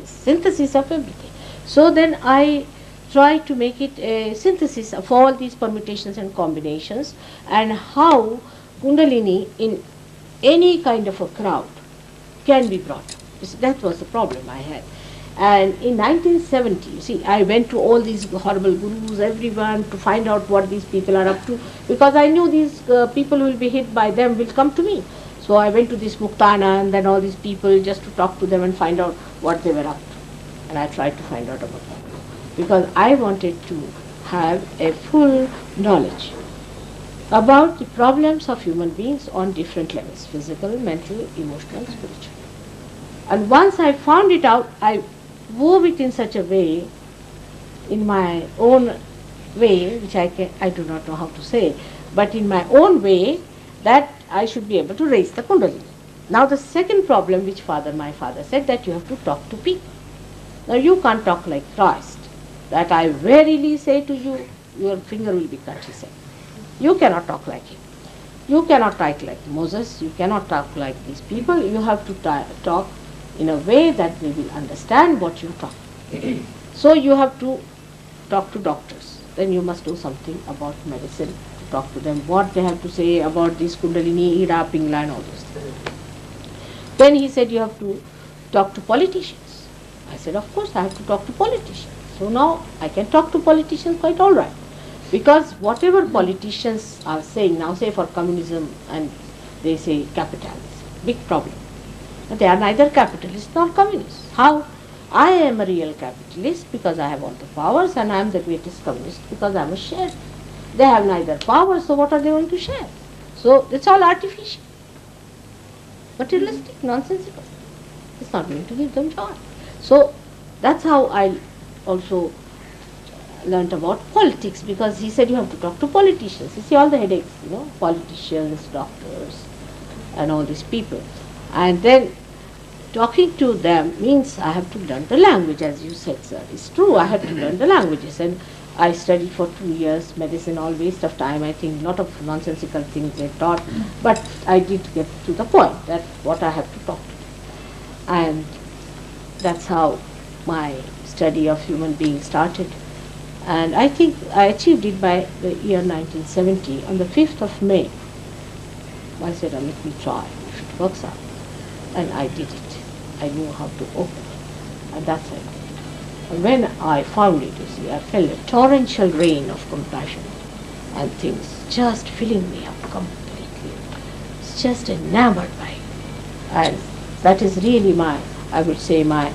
synthesis of everything. So then I try to make it a synthesis of all these permutations and combinations, and how Kundalini in any kind of a crowd can be brought up. That was the problem I had. And in 1970, you see, I went to all these horrible gurus, everyone, to find out what these people are up to, because I knew these people who will be hit by them will come to me. So I went to this Muktanand and all these people just to talk to them and find out what they were up to. And I tried to find out about them, because I wanted to have a full knowledge about the problems of human beings on different levels: physical, mental, emotional, spiritual. And once I found it out, I wove it in such a way, in my own way, which I do not know how to say, but in my own way, that I should be able to raise the Kundalini. Now the second problem which my father said, that you have to talk to people. Now you can't talk like Christ, that I verily say to you, your finger will be cut, he said. You cannot talk like him. You cannot talk like Moses, you cannot talk like these people. You have to talk in a way that they will understand what you talk. So you have to talk to doctors. Then you must do something about medicine, to talk to them, what they have to say about this Kundalini, Ida, Pingla and all those things. Then he said you have to talk to politicians. I said, of course I have to talk to politicians. So now I can talk to politicians quite all right. Because whatever politicians are saying, now say for communism and they say capitalism, big problem. But they are neither capitalists nor communists. How? I am a real capitalist because I have all the powers, and I am the greatest communist because I am a share. They have neither power, so what are they going to share? So it's all artificial, materialistic, nonsensical. It's not going to give them joy. So that's how I also learnt about politics, because he said you have to talk to politicians. You see all the headaches, politicians, doctors and all these people. And then talking to them means I have to learn the language, as you said, sir. It's true, I have to learn the languages. And I studied for 2 years, medicine, all waste of time. I think a lot of nonsensical things they taught. But I did get to the point that what I have to talk to them. And that's how my study of human beings started. And I think I achieved it by the year 1970. On the 5th of May, I said, let me try if it works out. And I did it. I knew how to open. And that's it. And when I found it, you see, I felt a torrential rain of compassion and things just filling me up completely. It's just enamored by it. And that is really I would say my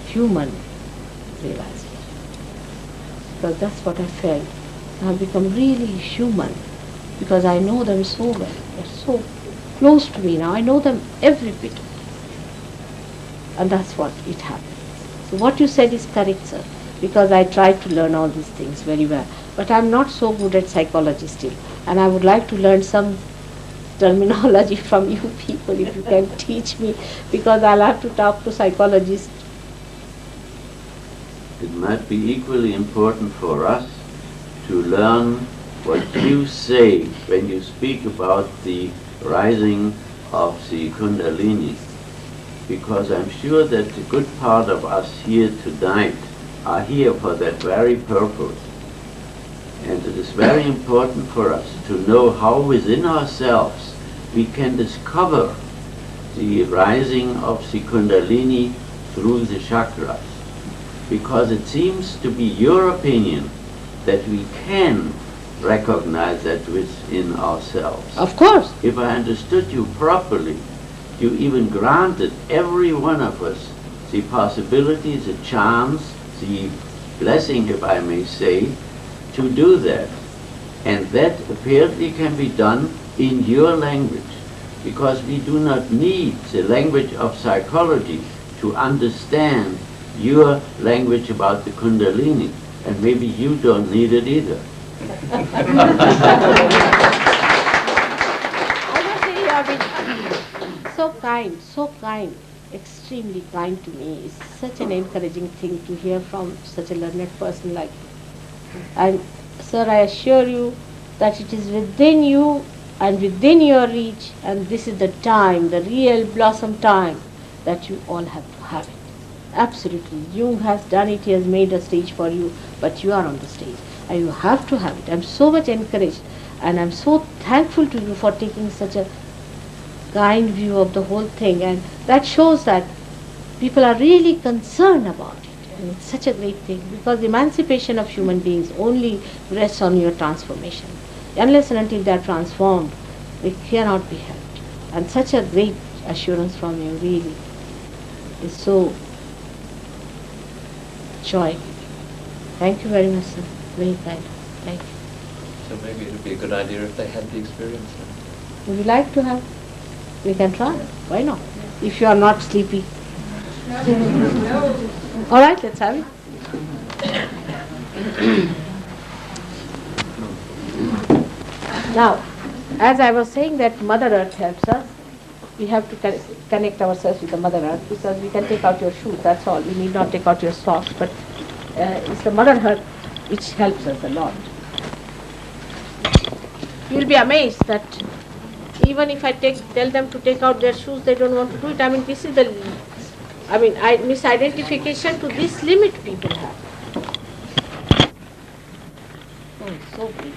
human realization. Because that's what I felt. I have become really human because I know them so well. They're so close to me now. I know them every bit of them. And that's what it happened. So what you said is correct, sir, because I tried to learn all these things very well. But I'm not so good at psychology still. And I would like to learn some terminology from you people if you can teach me, because I'll have to talk to psychologists. It might be equally important for us to learn what you say when you speak about the rising of the Kundalini, because I'm sure that a good part of us here tonight are here for that very purpose. And it is very important for us to know how within ourselves we can discover the rising of the Kundalini through the chakras. Because it seems to be your opinion that we can recognize that within ourselves. Of course. If I understood you properly, you even granted every one of us the possibility, the chance, the blessing, if I may say, to do that. And that apparently can be done in your language, because we do not need the language of psychology to understand your language about the Kundalini, and maybe you don't need it either. I must say you have been so kind, extremely kind to me. It's such an encouraging thing to hear from such a learned person like you. And sir, I assure you that it is within you and within your reach, and this is the time, the real blossom time, that you all have to have it. Absolutely. Jung has done it, he has made a stage for you, but you are on the stage and you have to have it. I'm so much encouraged, and I'm so thankful to you for taking such a kind view of the whole thing, and that shows that people are really concerned about it, and it's such a great thing, because the emancipation of human beings only rests on your transformation. Unless and until they are transformed, they cannot be helped. And such a great assurance from you really is so joy. Thank you very much, sir. Very kind. Thank you. So maybe it would be a good idea if they had the experience. Would you like to have? We can try. Why not? If you are not sleepy. All right, let's have it. Now, as I was saying that Mother Earth helps us, we have to connect ourselves with the Mother Earth, because we can take out your shoes, that's all. We need not take out your socks, but it's the Mother Earth which helps us a lot. You will be amazed that even if I tell them to take out their shoes, they don't want to do it. I mean, this is the I mean, misidentification to this limit people have. Oh, so big.